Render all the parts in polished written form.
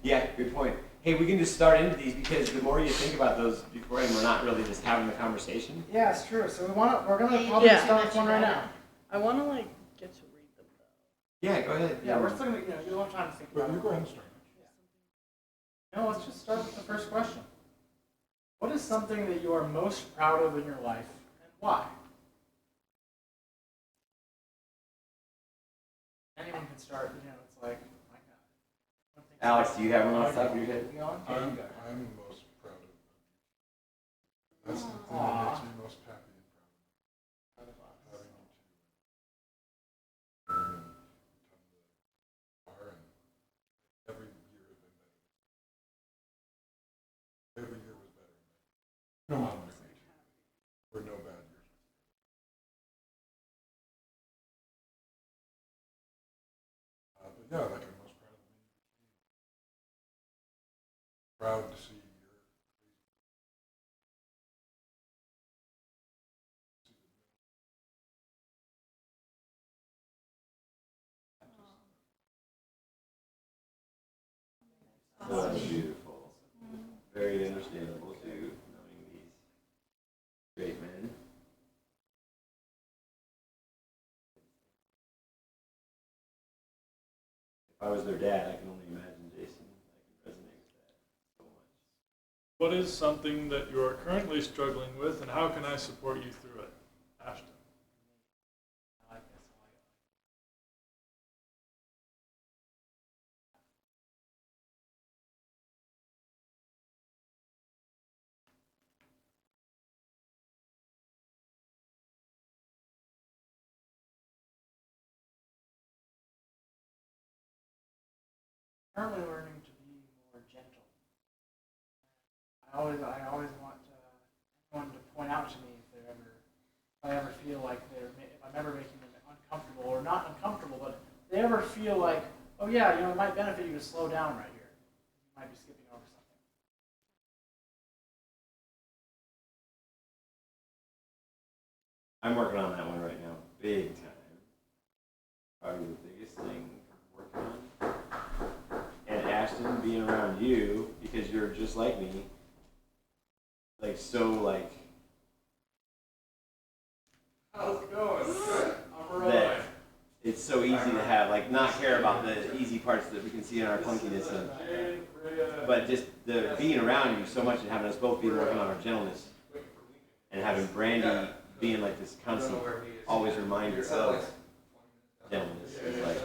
Yeah, good point. Hey, we can just start into these because the more you think about those beforehand, we're not really just having the conversation. Yeah, it's true. So we're gonna probably start with one right now. I want to like get to read them though. Yeah, go ahead. Yeah, we're still gonna, you don't have time to think about it. You go ahead and start. No, let's just start with the first question. What is something that you are most proud of in your life, and why? Anyone can start. It's like, my God. Alex, do you have one on the top of your head? I'm most proud of that. That's the thing that makes me most happy and proud of. Having you two learn and become the are, and every year has been better. Every year was better. No matter what. Or no bad years. But yeah, like I'm most proud of me. Proud to see your So beautiful. Very understandable too, knowing these great men. If I was their dad, I can only imagine Jason. I can resonate with that so much. What is something that you are currently struggling with, and how can I support you through it? Ashton. I like this. Currently learning to be more gentle. I always want anyone to point out to me if I ever feel like if I'm ever making them uncomfortable, or not uncomfortable, but if they ever feel like, oh yeah, it might benefit you to slow down right here. You might be skipping over something. I'm working on that one right now, big time. Probably the biggest thing I'm working on. And Ashton, being around you, because you're just like me, like so like. how's it going? Good. I'm That it's so easy to have, like, not care about the easy parts that we can see in our clunkiness, but just the being around you so much and having us both be working on our gentleness and having Brandy being like this constant, always reminder of gentleness. It's like,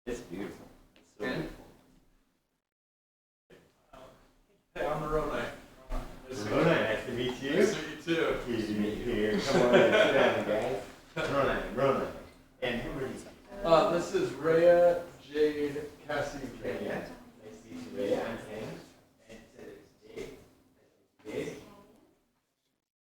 it's beautiful. It's so beautiful. Hey, I'm Moroni. Nice to meet you. Nice to meet you too. Easy to meet you here. Come on in, sit down, guys. Rona. And who are you? This is Rhea, Jade, Cassie, and Kay. Nice to meet you, Ray. I'm Ken. And Jade. Jade.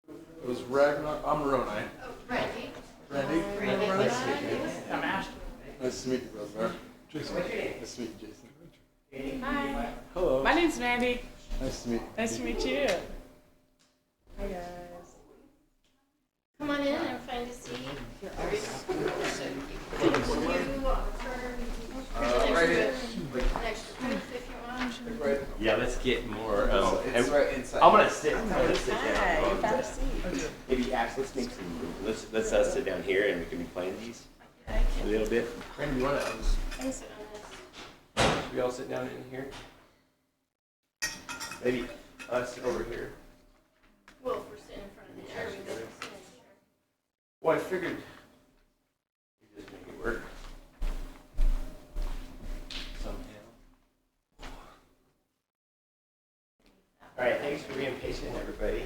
It was Ragnar. I'm Moroni. Oh, Randy. Randy. Nice to meet you. I'm Ashton. Nice to meet you, Rosnar. Jason. Nice to meet you, Jason. Hi. Hello. My name's Mandy. Nice to meet you. Nice to meet you. Hi guys. Come on in, I'm fine to see you. You Right here. next to Ruth if you want. Right. Yeah, let's get more. It's right inside. I'm gonna sit down. Hi, you found a seat. Maybe Ash, let's make some room. Let's sit down here and we can be playing these I a can, little bit. Brandon, you wanna? I can sit on this. Should we all sit down in here? Maybe us over here. Well, if we're sitting in front of the chair, we can sit in the chair. Well, I figured we just make it work somehow. All right, thanks for being patient, everybody.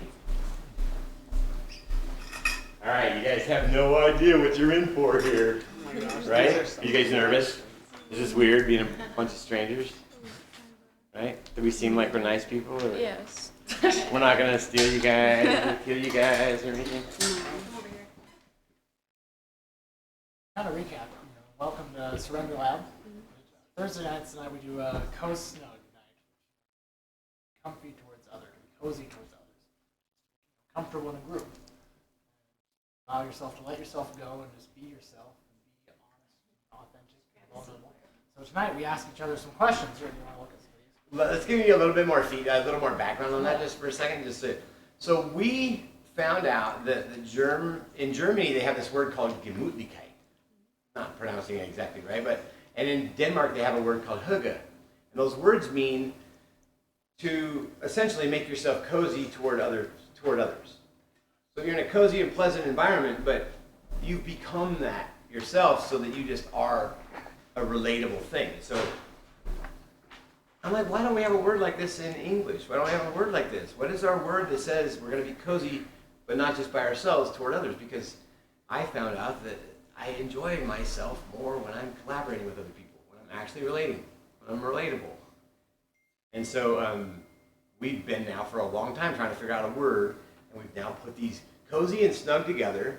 All right, you guys have no idea what you're in for here, right? Are you guys nervous? Is this weird being a bunch of strangers? Right? Do we seem like we're nice people? Or Yes. we're not gonna steal you guys, or kill you guys, or anything? Kind of recap. Welcome to Surrender Lab. Thursday nights tonight we do a COZSNUG night. Comfy towards others, cozy towards others. Comfortable in a group. Allow yourself to let yourself go and just be yourself and be honest and authentic and vulnerable. So So tonight we ask each other some questions. Here, do you want to look at some of these? Let's give you a little bit more a little more background on that just for a second. So we found out that in Germany they have this word called Gemütlichkeit. Not pronouncing it exactly right, and in Denmark they have a word called hygge. And those words mean to essentially make yourself cozy toward others. So you're in a cozy and pleasant environment, but you've become that yourself so that you just are a relatable thing. So I'm like, why don't we have a word like this in English? Why don't we have a word like this? What is our word that says we're going to be cozy, but not just by ourselves, toward others? Because I found out that I enjoy myself more when I'm collaborating with other people, when I'm actually relating, when I'm relatable. And so we've been now for a long time trying to figure out a word, and we've now put these cozy and snug together,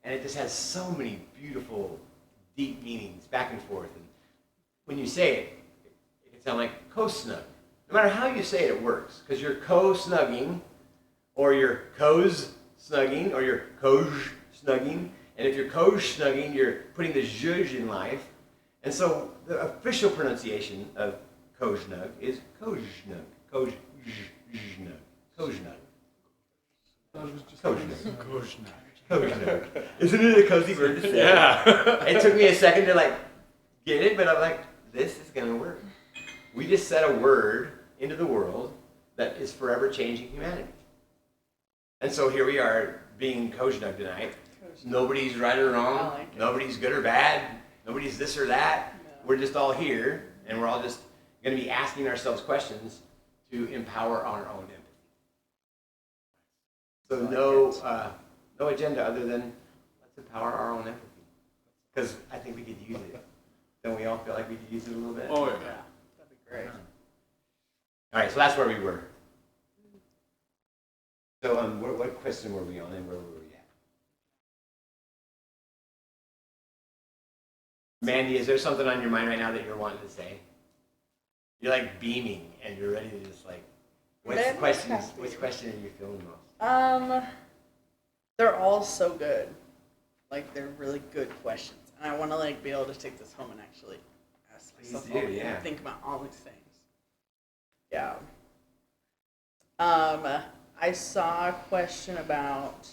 and it just has so many beautiful, deep meanings back and forth. And when you say it, it can sound like COZSNUG. No matter how you say it, it works, because you're co-snugging, or you're COZSNUGGing, or you're COZSNUGGing. And if you're COZSNUGGing, you're putting the zhuzh in life. And so the official pronunciation of COZSNUG is COZSNUG. COZSNUG. COZSNUG. COZSNUG. Isn't it a cozy word to say? Yeah. It took me a second to get it, but I'm like, this is gonna work. We just said a word into the world that is forever changing humanity. And so here we are being COZSNUG tonight. Nobody's right or wrong. I like it. Nobody's good or bad. Nobody's this or that. Yeah. We're just all here, and we're all just going to be asking ourselves questions to empower our own empathy. So no agenda other than let's empower our own empathy. Because I think we could use it. Don't we all feel like we could use it a little bit? Oh, Yeah, yeah. that'd be great. All right, so that's where we were. So what question were we on, and where were we at? Mandy, is there something on your mind right now that you're wanting to say? You're like beaming, and you're ready to just what's the Mandy's question? happy. Which question are you feeling most? They're all so good. Like, they're really good questions. And I want to, be able to take this home and actually ask Please myself do, all these yeah. and think about all these things. Yeah. I saw a question about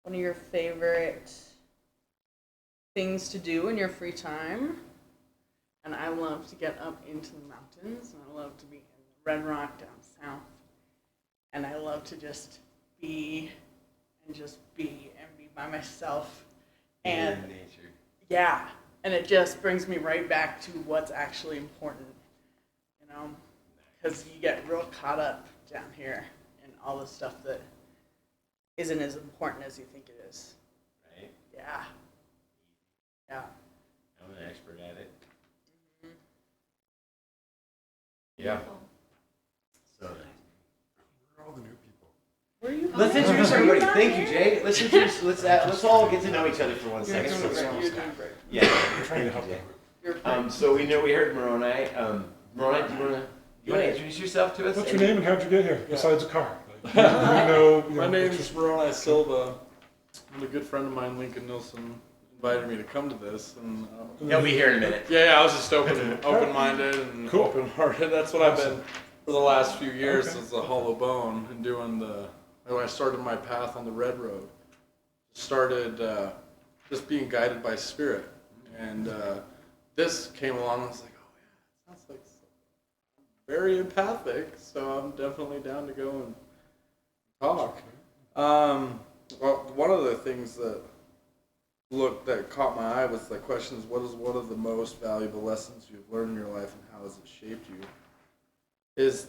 one of your favorite things to do in your free time. And I love to get up into the mountains, and I love to be in Red Rock down south. And I love to just be by myself. And In nature. yeah, and it just brings me right back to what's actually important, because you get real caught up down here in all the stuff that isn't as important as you think it is. Right? Yeah. Yeah. I'm an expert at it. Yeah. So We're all the new people. Where are you let's from? introduce Are you everybody. not Thank you, here? Jay. Let's all get to know each other for 1 second. You're doing great. Yeah. We're trying to help Jay. the group. You're great. So we heard Moroni. Moroni, do you want to introduce yourself to us? What's your name and how'd you get here? Besides a car. Do we know, My name is Moroni Silva. And a good friend of mine, Lincoln Nilsson, invited me to come to this. And He'll be here in a minute. yeah, I was just open-minded and Cool. open-hearted. That's what I've been Awesome. for the last few years Okay. as a hollow bone and doing when I started my path on the Red Road. Started just being guided by spirit. And this came along and I was like, oh yeah, it sounds like very empathic, so I'm definitely down to go and talk. Well, one of the things that caught my eye was the question is what is one of the most valuable lessons you've learned in your life and how has it shaped you? Is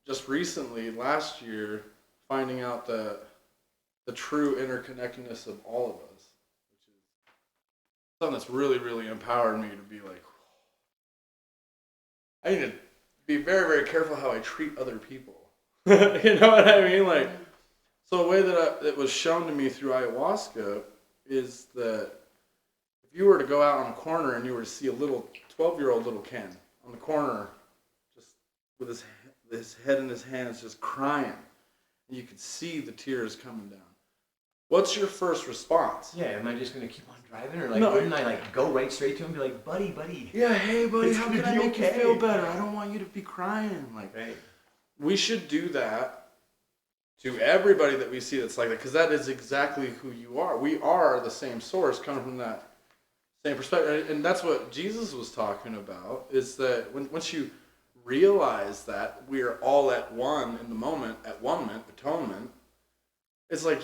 just recently, last year, finding out the true interconnectedness of all of us, which is something that's really, really empowered me to be like, I need to be very, very careful how I treat other people. You know what I mean? So a way that it was shown to me through ayahuasca is that if you were to go out on a corner and you were to see a little 12-year-old little Ken on the corner, just with his head in his hands, just crying, and you could see the tears coming down. what's your first response? Yeah, am I just gonna keep on driving, or like No. wouldn't I like go right straight to him and be like, buddy? Yeah, hey buddy, It's how gonna can I be make you okay. feel better? I don't want you to be crying. Like, Right. we should do that to everybody that we see that's like that, because that is exactly who you are. We are the same source coming from that same perspective. And that's what Jesus was talking about, is that once you realize that we are all at one in the moment, at one atonement, it's like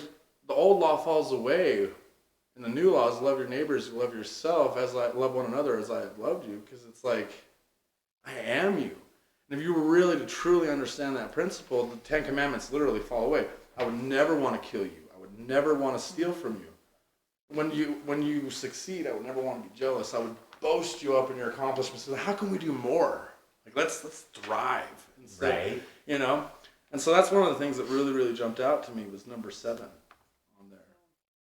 the old law falls away, and the new law is love your neighbors, love yourself as I love one another as I have loved you, because it's like, I am you. And if you were really to truly understand that principle, the Ten Commandments literally fall away. I would never want to kill you. I would never want to steal from you. When you succeed, I would never want to be jealous. I would boast you up in your accomplishments. How can we do more? Like, let's thrive. Instead, Right. You know? And so that's one of the things that really, really jumped out to me was number 7 on there.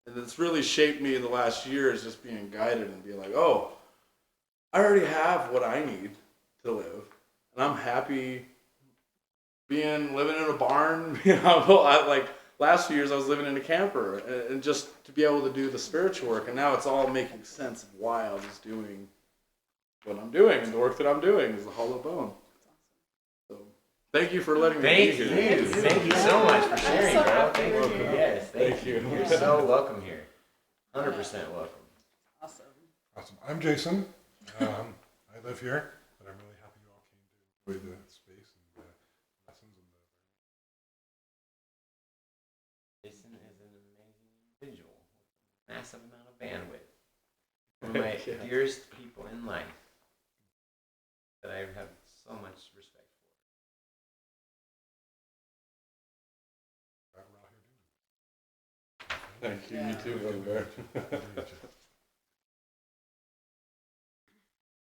And it's really shaped me in the last year, is just being guided and being like, oh, I already have what I need to live. And I'm happy living in a barn. You know, like last few years I was living in a camper, and just to be able to do the spiritual work. And now it's all making sense of why I was doing what I'm doing, and the work that I'm doing is the hollow bone. So thank you for letting me Thank be you. here. Thank you so much for sharing, so bro. happy Thank you're you. here. Yes, thank you. You're so welcome here. 100% welcome. Awesome. Awesome. I'm Jason. I live here, but I'm really happy you all came to enjoy the space and the lessons and the. Jason is an amazing individual with a massive amount of bandwidth. One of my Yeah. dearest people in life that I have so much respect for. Glad we're all here doing Thank you. You too, Brother Bear. it.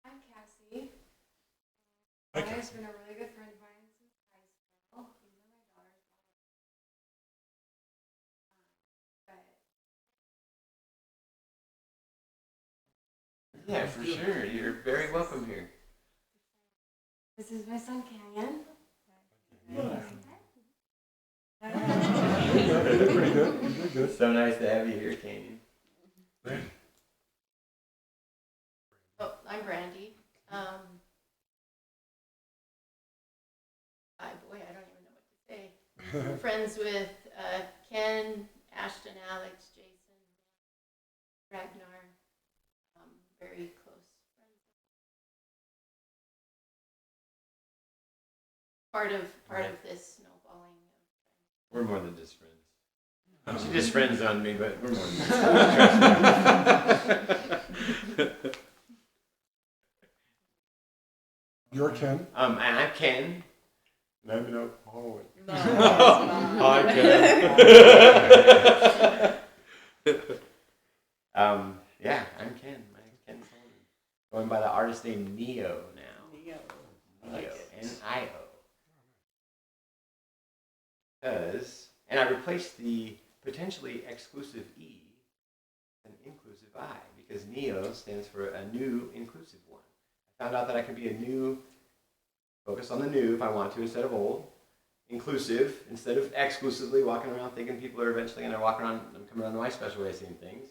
I'm Cassie. Hi, My Cassie. has been a really good friend of mine since high school. These are my daughters. But Yeah, for sure. You're very welcome here. this is my son Canyon. You did pretty good. You did good. So nice to have you here, Canyon. Oh, I'm Brandy. Boy, I don't even know what to say. I'm friends with Ken, Ashton, Alex, Jason, Ragnar. Very close friends. Part of this snowballing. We're more than just friends. She just friends on me, but we're more than just friends. You're Ken. And I'm Ken. And I'm in Oklahoma. No, Hi, Ken. Yeah, I'm Ken. My name's Ken Solomon. Going by the artist name Neo now. Neo. N-I-O. And I replaced the potentially exclusive E with an inclusive I, because Neo stands for a new inclusive one. I found out that I can be a new, focus on the new if I want to instead of old, inclusive instead of exclusively walking around thinking people are eventually going to walk around and come around to my special way of seeing things.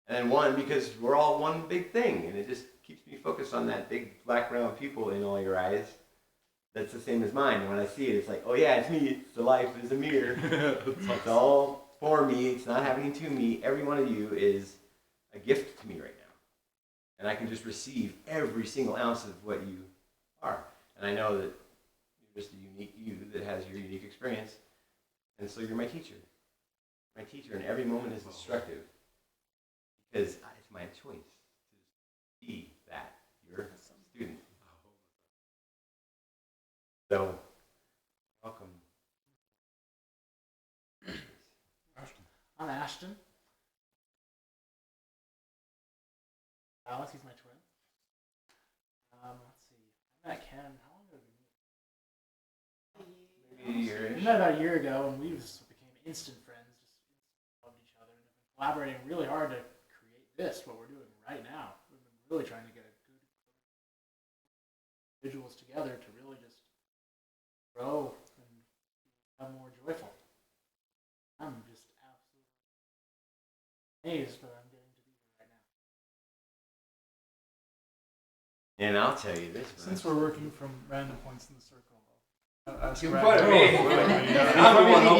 And then one, because we're all one big thing, and it just keeps me focused on that big black round pupil in all your eyes. That's the same as mine. And when I see it, it's like, oh yeah, it's me. It's the life is a mirror. It's all for me. It's not happening to me. Every one of you is a gift to me right now. And I can just receive every single ounce of what you are. And I know that you're just a unique you that has your unique experience. And so you're my teacher. My teacher, and every moment is instructive. Because it's my choice to be that, your student. So, welcome. Ashton. I'm Ashton. Alex, he's my twin. Let's see. I met Ken. How long ago did we meet? Maybe you're We met about a year ago, and we just became instant friends. Just loved each other, and have been collaborating really hard to create this, what we're doing right now. We've been really trying to get a good individuals together to really just grow and become more joyful. I'm just absolutely amazed that I'm getting to be here right now. And I'll tell you this Since much. we're working from random points in the circle, I'll ask You Brad- put me. Oh,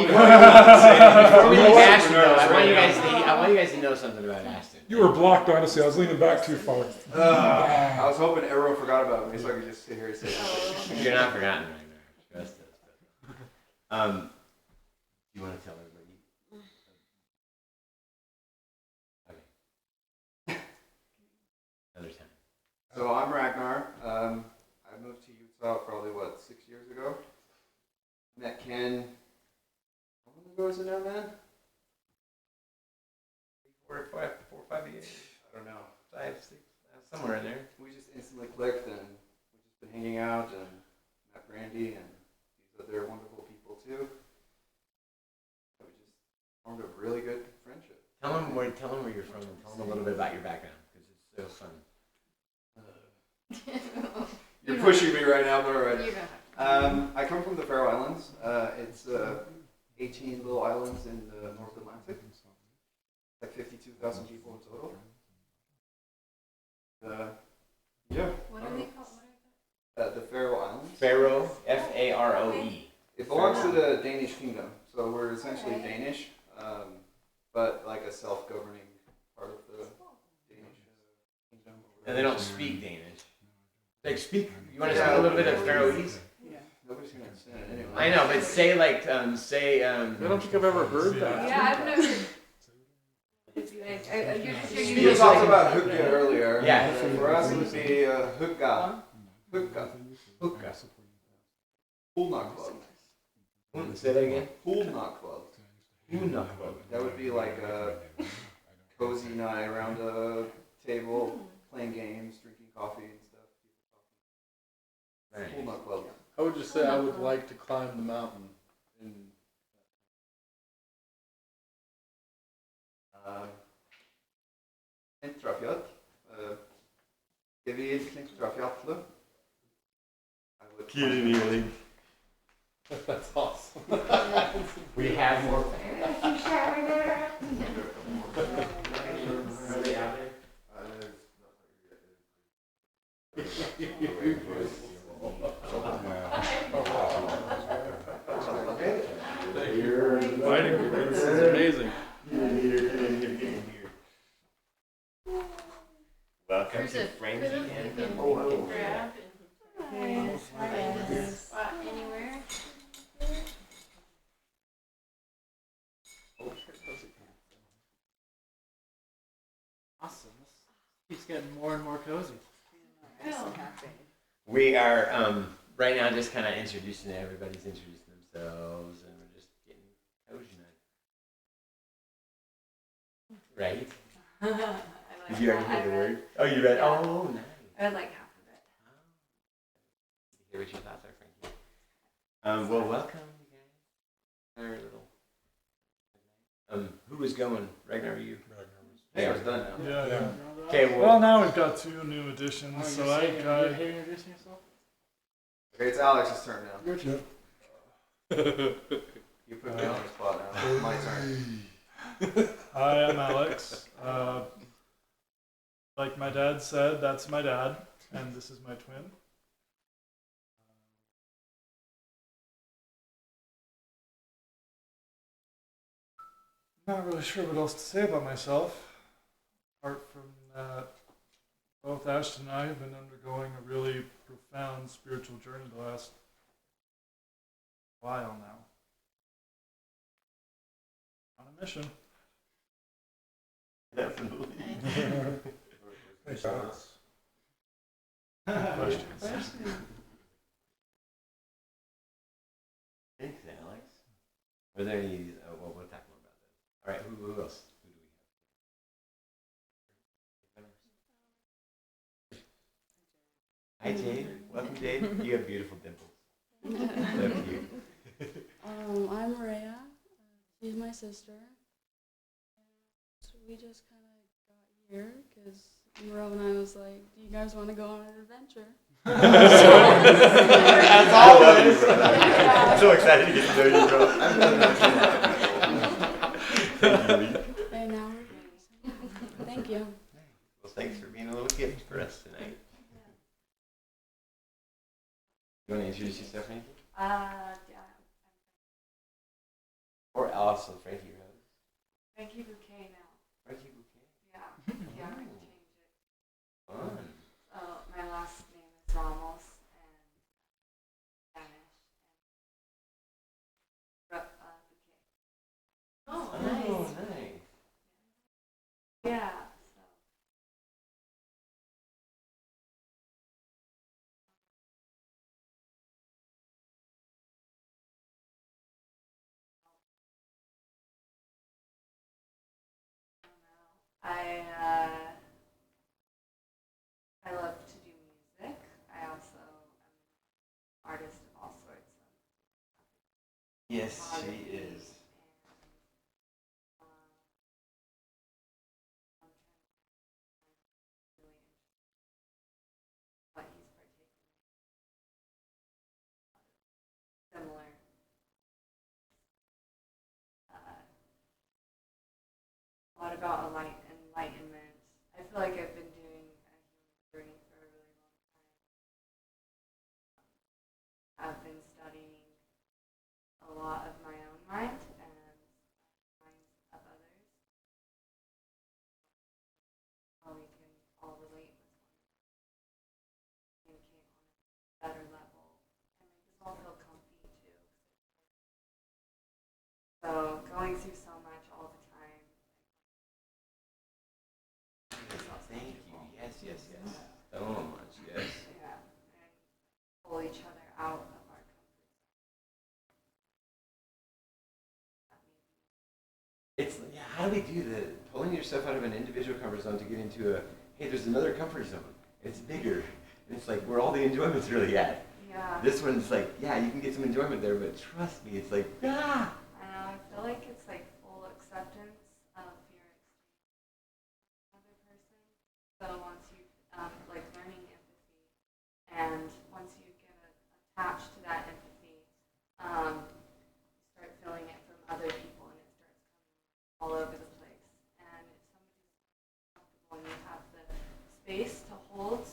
Before we leave Ashton, though, I want you guys to know something about Ashton. You were blocked, honestly. I was leaning back too far. I was hoping everyone forgot about me so I could just sit here and say something. You're not forgotten right now. Trust us. You want to tell everybody? Okay. Another time. So I'm Ragnar. I moved to Utah probably, 6 years ago. Met Ken, how long ago is it now, man? 4 or 5 years. I don't know. 5, 6, somewhere in there. We just instantly clicked and we've just been hanging out and met Brandy and these other wonderful people too. We just formed a really good friendship. Tell them where you're from and tell them a little bit about your background because it's so fun. You're pushing me right now, but alright. You're gonna I come from the Faroe Islands. It's 18 little islands in the North Atlantic. Like 52,000 people in total. Yeah. What are they called? What are The Faroe Islands. Faroe, Faroe. It belongs to the Danish kingdom, so we're essentially Danish, but like a self-governing part of the Danish kingdom. And they don't speak Danish. Like speak. You want to speak a little bit of Faroese? Nobody's gonna understand it anyway. I know, but say like I don't think I've ever heard they? that. Yeah, I've never. It's like, you're just We you're talked about hukka earlier. Yeah. For us, it would be hukka. Hukka. Hookah. Poolna club. Say that again. Poolna club. That would be like a cozy night around a table, playing games, drinking coffee and stuff. Nice. Poolna club. How would you say I would like to climb the mountain? Klintrafjall. Jeg vil Klintrafjallet. I would That's awesome. We have more. You're inviting me. This is amazing. Welcome There's to a Frankie pillow you and can grab and find a spot anywhere. Awesome. This keeps getting more and more cozy. Nice and happy. We are right now just kind of introducing everybody's introducing themselves and we're just getting cozy now. Right? Did you already hear the word? Oh, you read? Oh, nice. I read like half of it. Hear what your thoughts are, Frankie. Well, welcome, you guys. Our little. Who was going? Ragnar, were you? Yeah, it's done now. Yeah. Okay, Well, well, now we've got 2 new additions. Oh, So you're I saying- got. you're introducing yourself? Okay, it's Alex's turn now. Your turn. You put me on the spot now. It's my turn. Hi, I'm Alex. Like my dad said, that's my dad, and this is my twin. Not really sure what else to say about myself, apart from that both Ashton and I have been undergoing a really profound spiritual journey the last while now. On a mission. definitely. Thanks, Alex. Questions? Thanks, Alex. Were there any? Well, we'll talk more about that. All right, who else? Who do we have? Hi, Jade. Welcome, Jade. You have beautiful dimples. So cute. I'm Maria. She's my sister. So we just kind of got here because Merle and I was like, "Do you guys want to go on an adventure?" As always. I'm so excited to get to know you, bro. And now we're Thank you. Well, thanks for being a little gift for us tonight. You want to introduce yourself, Frankie? Yeah. Or also Frankie Rose? Frankie Bouquet now. Frankie Bouquet? Yeah. Yeah, I can change it. Fun. So my last name is Ramos and Spanish and Bouquet. Oh, Oh, nice. nice. Yeah. So I love to do music. I also am an artist of all sorts of Yes, she photography is. and I'm really interested in what he's particularly similar. A lot about enlightenment. I feel like I've been doing a human journey for a really long time. I've been studying a lot of my own mind and minds of others. How we can all relate with one another, communicate on a better level, and make us all feel comfy too. So going through so much all the time. Thank you. Yes, yes, yes. So much, yes. Yeah, and pull each other out of our comfort zone. It's, yeah, how do we do the pulling yourself out of an individual comfort zone to get into a, hey, there's another comfort zone. It's bigger. And it's like where all the enjoyment's really at. Yeah. This one's like, yeah, you can get some enjoyment there, but trust me, it's like, ah! I know, I feel like it's like full acceptance of your experience with another person. So once you, like learning empathy, and once you get attached to that empathy, you start feeling it from other people and it starts coming all over the place. And if somebody's comfortable and you have the space to hold,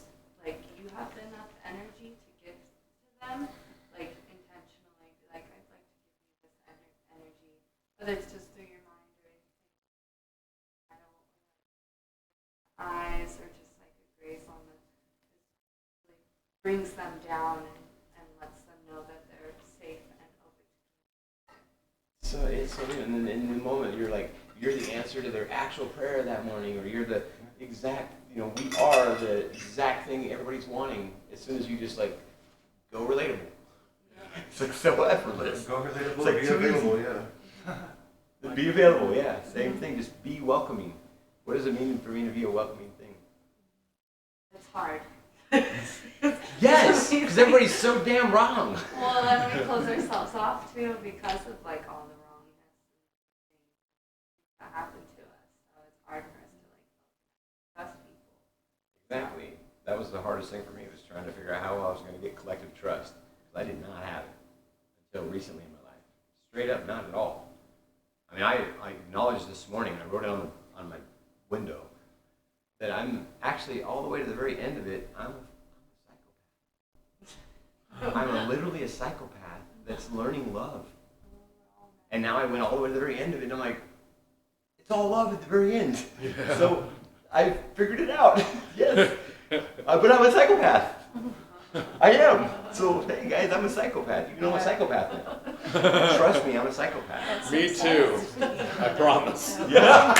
like you have enough energy to give to them, like intentionally, be like, I'd like to give you this energy, whether it's just through your mind or anything. I don't eyes or just like a grace on the, like brings them down and lets them know that they're safe and open. So it's so weird. And then in the moment, you're like, you're the answer to their actual prayer that morning, or you're the exact, we are the exact thing everybody's wanting as soon as you just like go relatable. It's like so effortless. Go relatable, It's like be too available, easy. yeah. Be available, yeah. Same thing, just be welcoming. What does it mean for me to be a welcoming thing? It's hard. Yes, because everybody's so damn wrong. Well, then we close ourselves off too because of like all the wrongness and things that happen to us. So it's hard for us to like trust people. Exactly. That was the hardest thing for me, was trying to figure out how I was going to get collective trust. Because I did not have it until recently in my life. Straight up, not at all. I mean, I acknowledged this morning, I wrote it on my window, that I'm actually, all the way to the very end of it, I'm a psychopath. I'm literally a psychopath that's learning love. And now I went all the way to the very end of it, and I'm like, it's all love at the very end. Yeah. So I figured it out. Yes. But I'm a psychopath. I am. So, hey guys, I'm a psychopath. You know I'm a psychopath now. Trust me, I'm a psychopath. Me too. I promise. Yeah.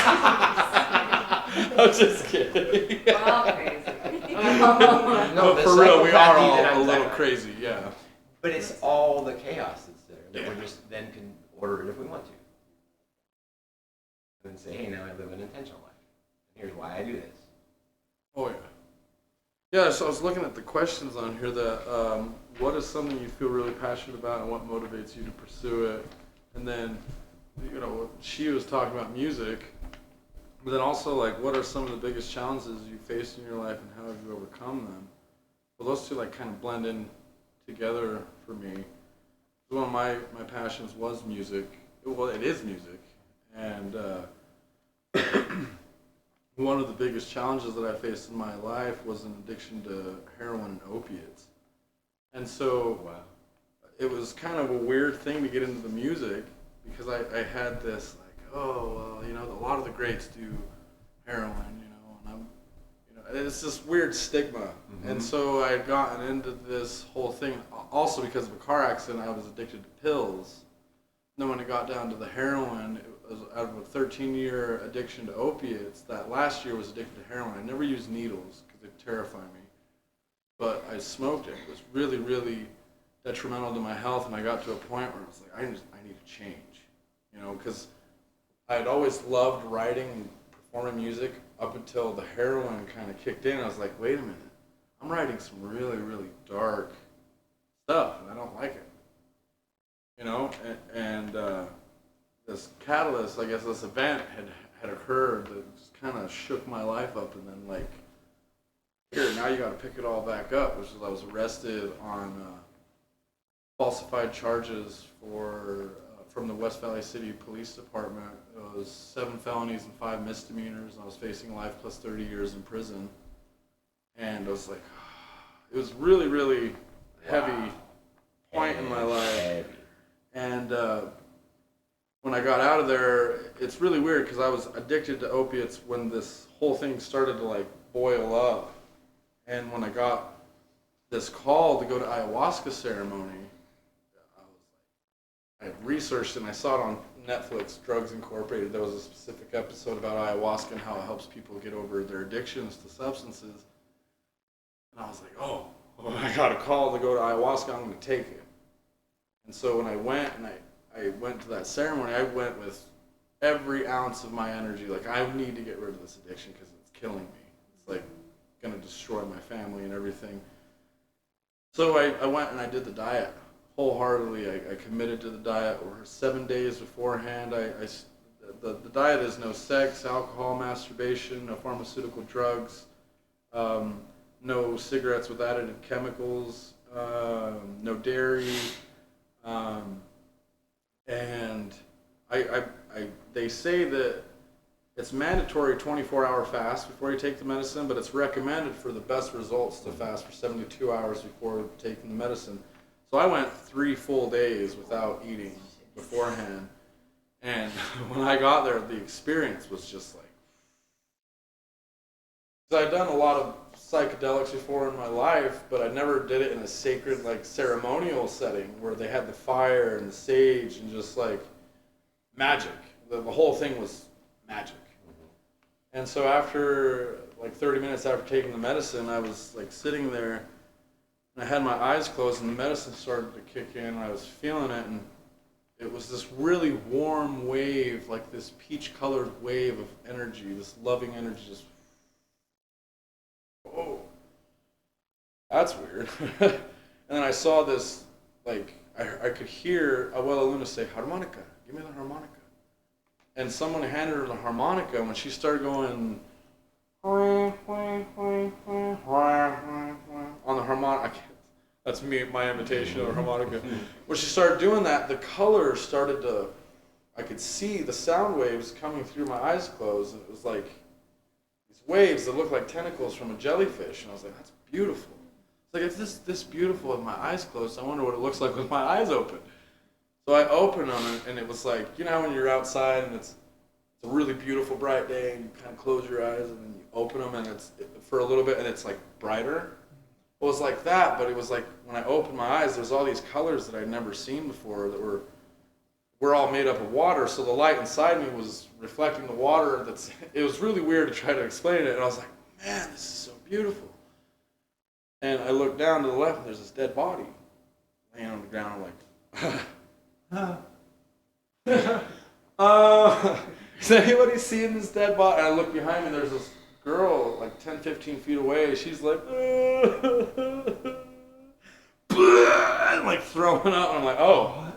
I'm just kidding. We're all crazy. No, But for real, we are psychopathy that all I'm a little psychopath. crazy, yeah. But it's all the chaos that's there that we Yeah. just then can order it if we want to. And then say, hey, now I live an intentional life. Here's why I do this. Oh yeah. Yeah, so I was looking at the questions on here that what is something you feel really passionate about and what motivates you to pursue it? And then, she was talking about music, but then also like what are some of the biggest challenges you faced in your life and how have you overcome them? Well, those two like kind of blend in together for me. One of my passions was music. Well, it is music. And one of the biggest challenges that I faced in my life was an addiction to heroin and opiates. And so it was kind of a weird thing to get into the music because I had this like, oh, well, you know, a lot of the greats do heroin, you know, and I'm, you know, it's this weird stigma. Mm-hmm. And so I had gotten into this whole thing also because of a car accident. I was addicted to pills. And then when it got down to the heroin, it was out of a 13-year addiction to opiates. That last year was addicted to heroin. I never used needles because they terrify me. But I smoked it. It was really, really detrimental to my health, and I got to a point where I was like, I need to change, you know, because I had always loved writing and performing music up until the heroin kind of kicked in. I was like, wait a minute, I'm writing some really, really dark stuff, and I don't like it, you know, and this catalyst, I guess this event had occurred that just kind of shook my life up, and then like, here, now you got to pick it all back up, which is I was arrested on falsified charges from the West Valley City Police Department. It was 7 felonies and 5 misdemeanors. I was facing life plus 30 years in prison. And I was like, it was really, really heavy point in my life. And when I got out of there, it's really weird because I was addicted to opiates when this whole thing started to like boil up. And when I got this call to go to ayahuasca ceremony, I researched and I saw it on Netflix, Drugs Incorporated. There was a specific episode about ayahuasca and how it helps people get over their addictions to substances. And I was like, oh, I got a call to go to ayahuasca, I'm going to take it. And so when I went and I went to that ceremony, I went with every ounce of my energy. Like, I need to get rid of this addiction because it's killing me. It's like going to destroy my family and everything. So I went and I did the diet. Wholeheartedly, I committed to the diet. Over 7 days beforehand, the diet is no sex, alcohol, masturbation, no pharmaceutical drugs, no cigarettes with added chemicals, no dairy, and they say that it's mandatory 24-hour fast before you take the medicine, but it's recommended for the best results to fast for 72 hours before taking the medicine. So I went 3 full days without eating beforehand, and when I got there, the experience was just like, because I'd done a lot of psychedelics before in my life, but I never did it in a sacred, like, ceremonial setting where they had the fire and the sage and just like magic. The whole thing was magic. And so after like 30 minutes after taking the medicine, I was like sitting there. And I had my eyes closed and the medicine started to kick in and I was feeling it, and it was this really warm wave, like this peach-colored wave of energy, this loving energy, just, whoa, that's weird. And then I saw this, like, I could hear Abuela Luna say, harmonica, give me the harmonica. And someone handed her the harmonica, and when she started going, on the harmonica, that's me, my imitation of a harmonica. When she started doing that, the color started to, I could see the sound waves coming through my eyes closed, and it was like these waves that looked like tentacles from a jellyfish, and I was like, that's beautiful. It's like, it's this beautiful with my eyes closed, I wonder what it looks like with my eyes open. So I opened them, and it was like, you know when you're outside and it's a really beautiful bright day and you kind of close your eyes and then you open them and it's for a little bit and it's like brighter? Well, it was like that, but it was like when I opened my eyes, there's all these colors that I'd never seen before that were all made up of water, so the light inside me was reflecting the water. It was really weird to try to explain it, and I was like, man, this is so beautiful. And I looked down to the left and there's this dead body laying on the ground. I'm like, is anybody seeing this dead body? And I look behind me, there's this girl like 10, 15 feet away. She's like, and like throwing up. And I'm like, oh,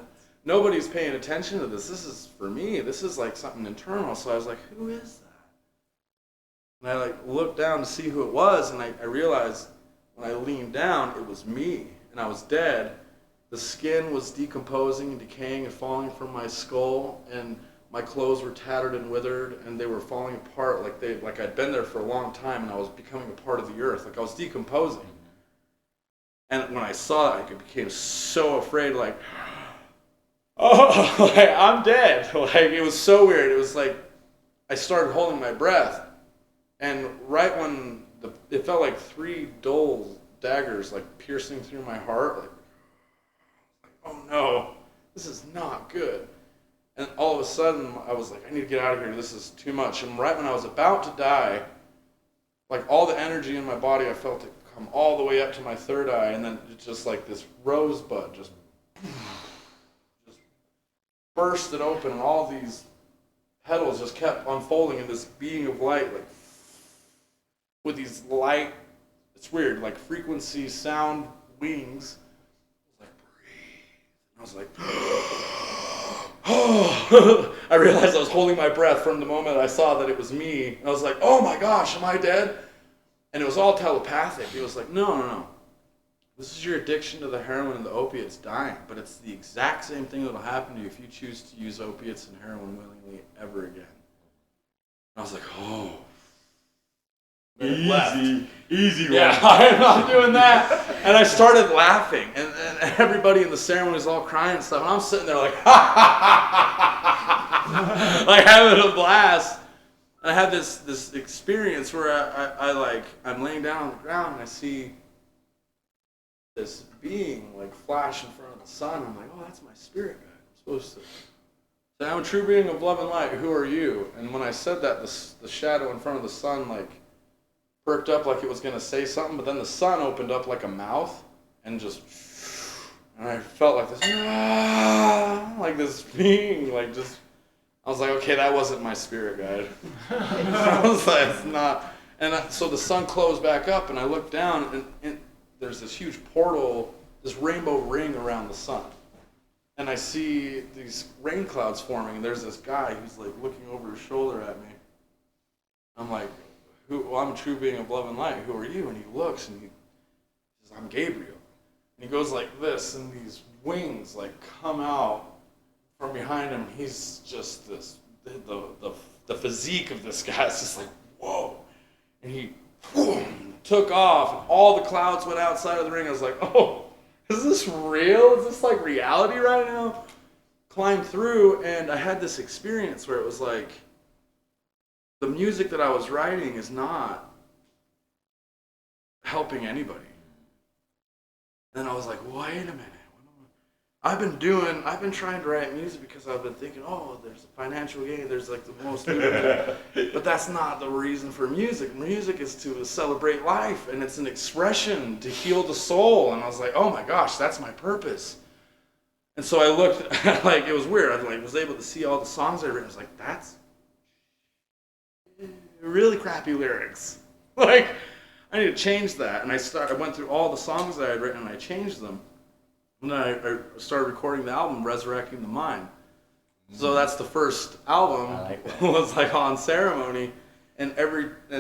nobody's paying attention to this. This is for me. This is like something internal. So I was like, who is that? And I like looked down to see who it was, and I realized when I leaned down, it was me, and I was dead. The skin was decomposing and decaying and falling from my skull, and my clothes were tattered and withered, and they were falling apart like I'd been there for a long time, and I was becoming a part of the earth, like I was decomposing. And when I saw that, I became so afraid, like, oh, like, I'm dead. Like, it was so weird. It was like I started holding my breath, and right when it felt like 3 dull daggers like piercing through my heart, like, oh no, this is not good. And all of a sudden, I was like, I need to get out of here. This is too much. And right when I was about to die, like all the energy in my body, I felt it come all the way up to my third eye, and then it's just like this rosebud just bursted open, and all these petals just kept unfolding in this being of light, like with these light, it's weird, like frequency sound wings. I was like, breathe. I was like, oh. I realized I was holding my breath from the moment I saw that it was me. And I was like, oh my gosh, am I dead? And it was all telepathic. It was like, no. This is your addiction to the heroin and the opiates dying, but it's the exact same thing that will happen to you if you choose to use opiates and heroin willingly ever again. And I was like, oh. Easy one. Yeah, I'm not doing that. And I started laughing, and everybody in the ceremony was all crying and stuff, and I'm sitting there like, like having a blast. And I had this experience where I'm laying down on the ground, and I see this being like flash in front of the sun. I'm like, oh, that's my spirit guide. I'm supposed to say, I'm a true being of love and light. Who are you? And when I said that, the shadow in front of the sun like perked up like it was gonna say something, but then the sun opened up like a mouth and just, and I felt like this, like this being, like just. I was like, okay, that wasn't my spirit guide. I was like, it's not. And so the sun closed back up, and I looked down, and there's this huge portal, this rainbow ring around the sun. And I see these rain clouds forming, and there's this guy who's like looking over his shoulder at me. I'm like, well, I'm a true being of love and light. Who are you? And he looks, and he says, I'm Gabriel. And he goes like this, and these wings like come out from behind him. He's just this, the physique of this guy is just like, whoa. And he took off, and all the clouds went outside of the ring. I was like, oh, is this real? Is this like reality right now? Climbed through, and I had this experience where it was like, the music that I was writing is not helping anybody. And I was like, wait a minute. I've been trying to write music because I've been thinking, oh, there's a financial gain, there's like the most, but that's not the reason for music. Music is to celebrate life, and it's an expression to heal the soul. And I was like, oh my gosh, that's my purpose. And so I looked, like, it was weird. I was able to see all the songs I'd written. I was like, that's really crappy lyrics. Like, I need to change that. And I went through all the songs that I had written, and I changed them. And then I started recording the album, Resurrecting the Mind. So that's the first album, was like on ceremony. And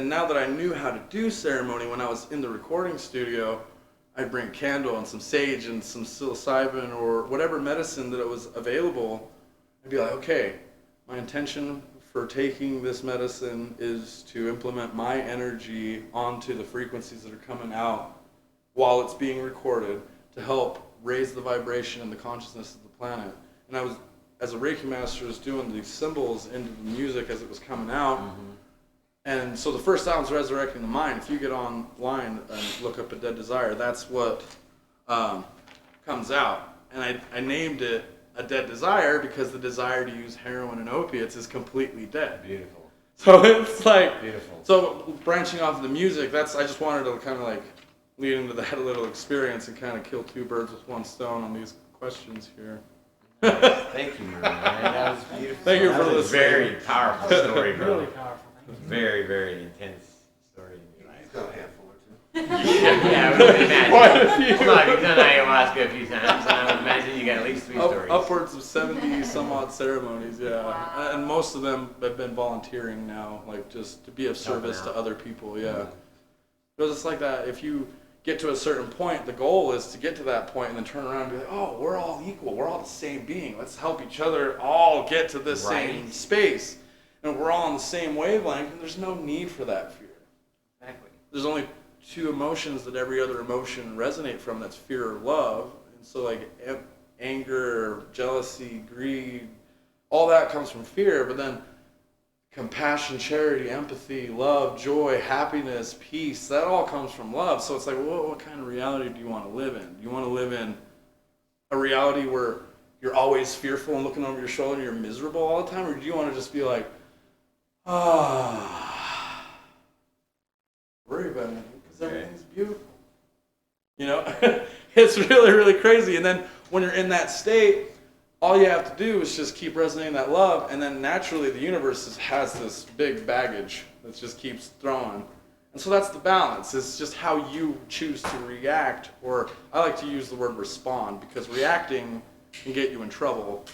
now that I knew how to do ceremony, when I was in the recording studio, I'd bring a candle and some sage and some psilocybin or whatever medicine that was available. I'd be like, okay, my intention for taking this medicine is to implement my energy onto the frequencies that are coming out while it's being recorded to help raise the vibration and the consciousness of the planet. And I was, as a Reiki master, was doing these symbols into the music as it was coming out. Mm-hmm. And so the first album's Resurrecting the Mind. If you get online and look up A Dead Desire, that's what comes out. And I named it A Dead Desire because the desire to use heroin and opiates is completely dead. Beautiful. So it's like, beautiful. So branching off of the music, I just wanted to kind of like lead into that little experience and kind of kill 2 birds with 1 stone on these questions here. Thank you, Maroon, man. That was beautiful. Thank you for listening. Very powerful story, bro. Really powerful. Very, very intense story. He's got a handful or 2. Yeah, I would imagine. Quite a few. Well, you've done ayahuasca a few times, and I would imagine you got at least 3 stories. Upwards of 70 some odd ceremonies, yeah. Wow. And most of them have been volunteering now, like just to be of service to other people, yeah. Because it's like that, if you get to a certain point. The goal is to get to that point and then turn around and be like, oh, we're all equal. We're all the same being. Let's help each other all get to this same space. And we're all on the same wavelength, and there's no need for that fear. Exactly. There's only two emotions that every other emotion resonate from. That's fear or love. And so like anger, jealousy, greed, all that comes from fear. But then compassion, charity, empathy, love, joy, happiness, peace, that all comes from love. So it's like, what kind of reality do you want to live in? Do you want to live in a reality where you're always fearful and looking over your shoulder and you're miserable all the time? Or do you want to just be like, worry about anything because everything's beautiful? You know, it's really, really crazy. And then when you're in that state, all you have to do is just keep resonating that love, and then naturally the universe has this big baggage that just keeps throwing. And so that's the balance. It's just how you choose to react, or I like to use the word respond, because reacting can get you in trouble,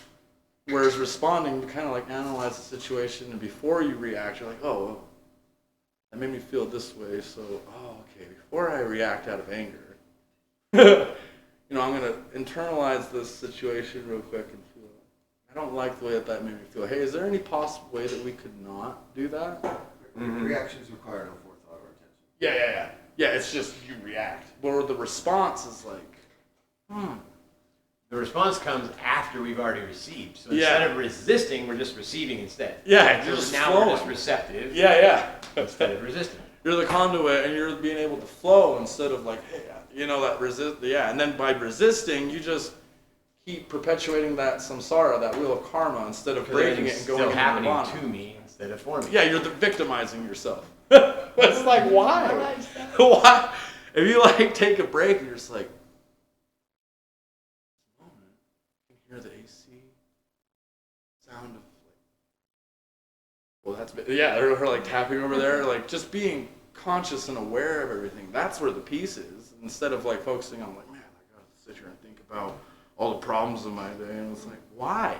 whereas responding, you kind of like analyze the situation, and before you react, you're like, oh, well, that made me feel this way, so, oh, okay, before I react out of anger, you know, I'm going to internalize this situation real quick and feel, I don't like the way that made me feel. Hey, is there any possible way that we could not do that? Mm-hmm. Reactions require no forethought or intention. Yeah. Yeah, it's just you react. Or the response is like, The response comes after we've already received. So instead of resisting, we're just receiving instead. Yeah, so just now flowing. we're just receptive. Yeah. Instead of resisting. You're the conduit, and you're being able to flow instead of like, hey, you know, that resist. Yeah, and then by resisting, you just keep perpetuating that samsara, that wheel of karma, instead of breaking it and going still into happening nirvana. to me instead of for me. Yeah, you're victimizing yourself. It's like, why? Why? If you like take a break and you're just like, you can hear the AC sound of like, well, that's her like tapping over there, like just being conscious and aware of everything. That's where the peace is. Instead of like focusing on like, man, I gotta sit here and think about all the problems of my day, and it's like, why?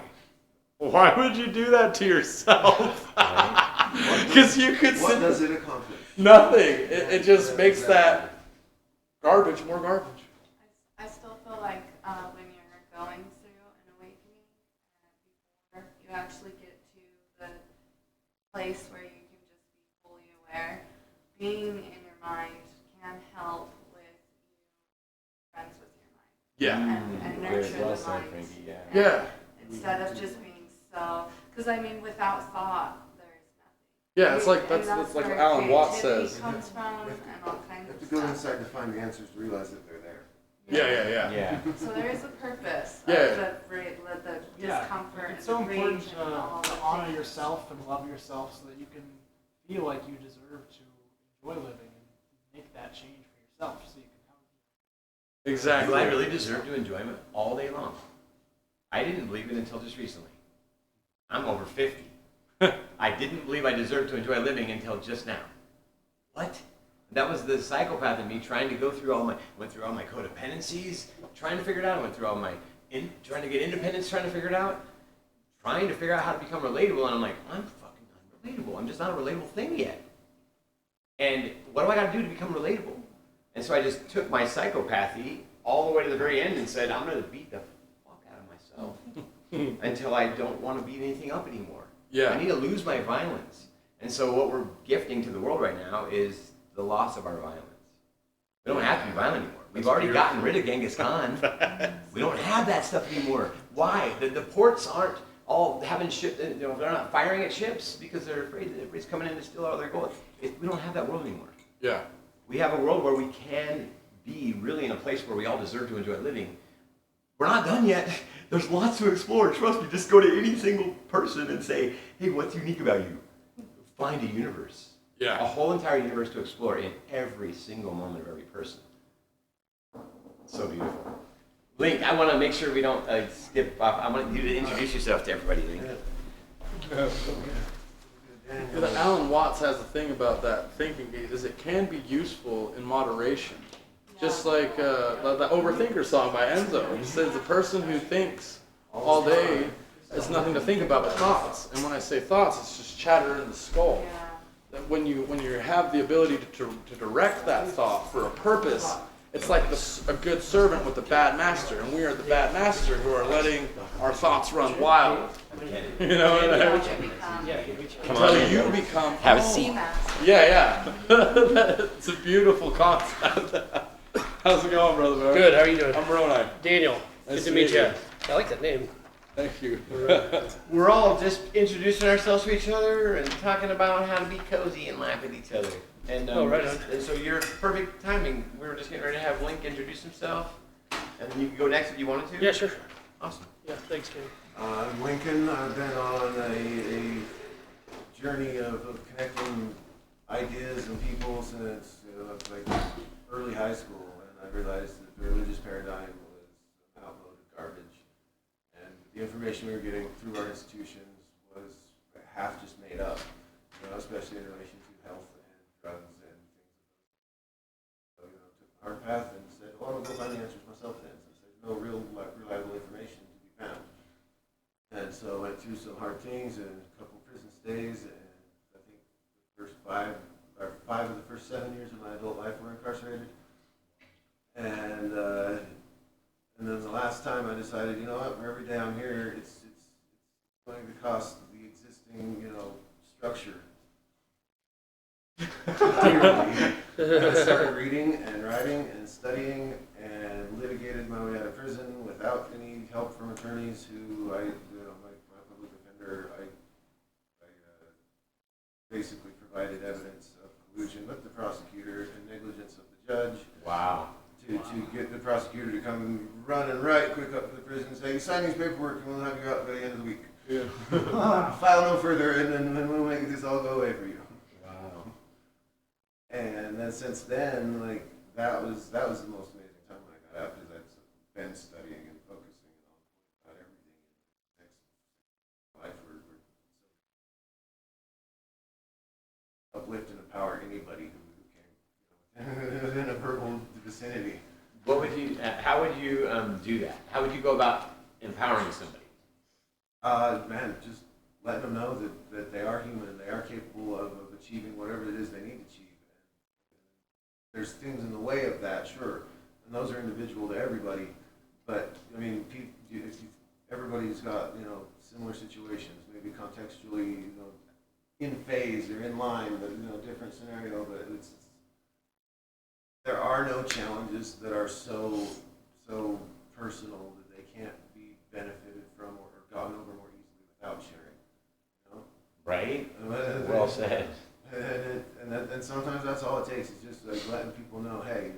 Why would you do that to yourself? Because you could What does it accomplish? nothing. It just makes that garbage more garbage. I still feel like when you're going through an awakening, before you actually get to the place where you can just be fully aware, being in your mind can help with you friends with your mind. Yeah. And nurture Well the said, mind. Frankie, yeah. Yeah. Instead of just being so, because I mean, without thought, there is nothing. Yeah, it's like And that's like where what Alan Watts creativity says. comes from and all kinds You have of to go stuff. inside to find the answers to realize that they're there. Yeah. So there is a purpose Yeah. of the Yeah, discomfort it's and so the important rage and all to the honor things. yourself and love yourself so that you can feel like you deserve to enjoy living and make that change for yourself so you can have Exactly. Do I really deserve to enjoyment all day long? I didn't believe it until just recently. I'm over 50. I didn't believe I deserved to enjoy living until just now. What? That was the psychopath in me trying to go through went through all my codependencies, trying to figure it out. I went through all my, trying to get independence, trying to figure it out, trying to figure out how to become relatable. And I'm like, I'm fucking unrelatable. I'm just not a relatable thing yet. And what do I got to do to become relatable? And so I just took my psychopathy all the way to the very end and said, I'm going to beat the fuck out of myself until I don't want to beat anything up anymore. Yeah. I need to lose my violence. And so what we're gifting to the world right now is the loss of our violence. We don't have to be violent anymore. We've already gotten rid of Genghis Khan. We don't have that stuff anymore. Why? The ports aren't all having ships, they're not firing at ships because they're afraid that everybody's coming in to steal all their gold. We don't have that world anymore. Yeah. We have a world where we can be really in a place where we all deserve to enjoy living. We're not done yet. There's lots to explore. Trust me, just go to any single person and say, hey, what's unique about you? Find a universe. Yeah. A whole entire universe to explore in every single moment of every person. So beautiful. Link, I want to make sure we don't skip off. I want you to introduce yourself to everybody, Link. But Alan Watts has a thing about that thinking gate is it can be useful in moderation. Just like the Overthinker song by Enzo. He says the person who thinks all day has nothing to think about but thoughts. And when I say thoughts, it's just chatter in the skull. Yeah. That when you have the ability to direct that thought for a purpose it's like a good servant with a bad master, and we are the bad master who are letting our thoughts run wild. You know what I mean? Come on Until in. you become. Have a seat. Yeah. It's a beautiful concept. How's it going, brother Bear? Good, how are you doing? I'm Moroni. Daniel, Nice good to meet you. you. I like that name. Thank you. We're all just introducing ourselves to each other and talking about how to be cozy and laugh at each other. And, Oh, right on. and so you're perfect timing. We were just getting ready to have Link introduce himself, and then you can go next if you wanted to. Yeah, sure. Awesome. Yeah, thanks, Ken. I'm Lincoln. I've been on a journey of connecting ideas and people since like early high school, and I realized that the religious paradigm was outmoded garbage, and the information we were getting through our institutions was half just made up, especially in relation to health and drugs and things. So took the hard path and said, "Well, I'm gonna go find the answers myself then." Since there's no real reliable information to be found. And so I went through some hard things and a couple prison stays, and I think the first five of the first 7 years of my adult life were incarcerated. And then the last time I decided, you know what, for every day I'm here, it's going to cost the existing, structure. And I started reading and writing and studying and litigated my way out of prison without any help from attorneys who my public defender, I basically provided evidence of collusion with the prosecutor and negligence of the judge. Wow. To get the prosecutor to come running right quick up to the prison and say, "You sign these paperwork and we'll have you out by the end of the week." Yeah. File no further, and then we'll make this all go away for you. Wow. And then since then, like that was the most amazing time when I got out, because I've been studying and focusing on about everything in the next life. We're uplift and empower anybody who came in a verbal vicinity. What would you? How would you do that? How would you go about empowering somebody? Man, just letting them know that they are human and they are capable of achieving whatever it is they need to achieve. And there's things in the way of that, sure, and those are individual to everybody. But I mean, everybody's got similar situations, maybe contextually in phase or in line, but different scenario. But there are no challenges that are so personal that they can't be benefited from or gotten over more easily without sharing. Right. Well said. And sometimes that's all it takes, is just like letting people know, hey,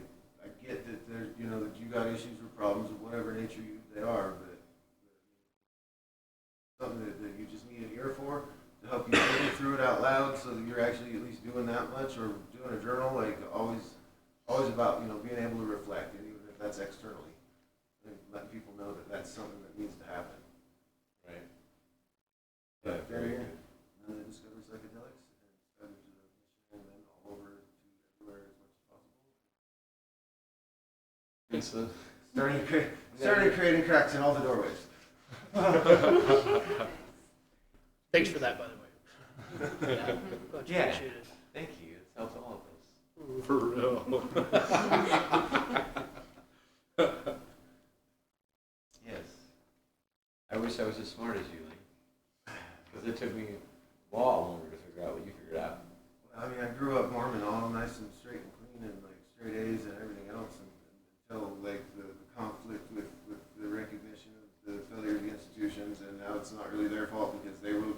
I get that there's that you got issues or problems of whatever nature they are, but something that you just need an ear for to help you think through it out loud, so that you're actually at least doing that much, or doing a journal, like always about being able to reflect, and even if that's externally, and letting people know that that's something that needs to happen. Right. Yeah, very good. And then they discovered psychedelics and started sharing them all over to everywhere as much as possible. Started creating cracks in all the doorways. Thanks for that, by the way. Much Yeah. appreciated. Thank you. It's helped all of us. For real. Yes. I wish I was as smart as you, Lee. Because it took me a lot longer to figure out what you figured out. I mean, I grew up Mormon, all nice and straight and clean, and like straight A's and everything else, until like the conflict with the recognition of the failure of the institutions, and now it's not really their fault because they were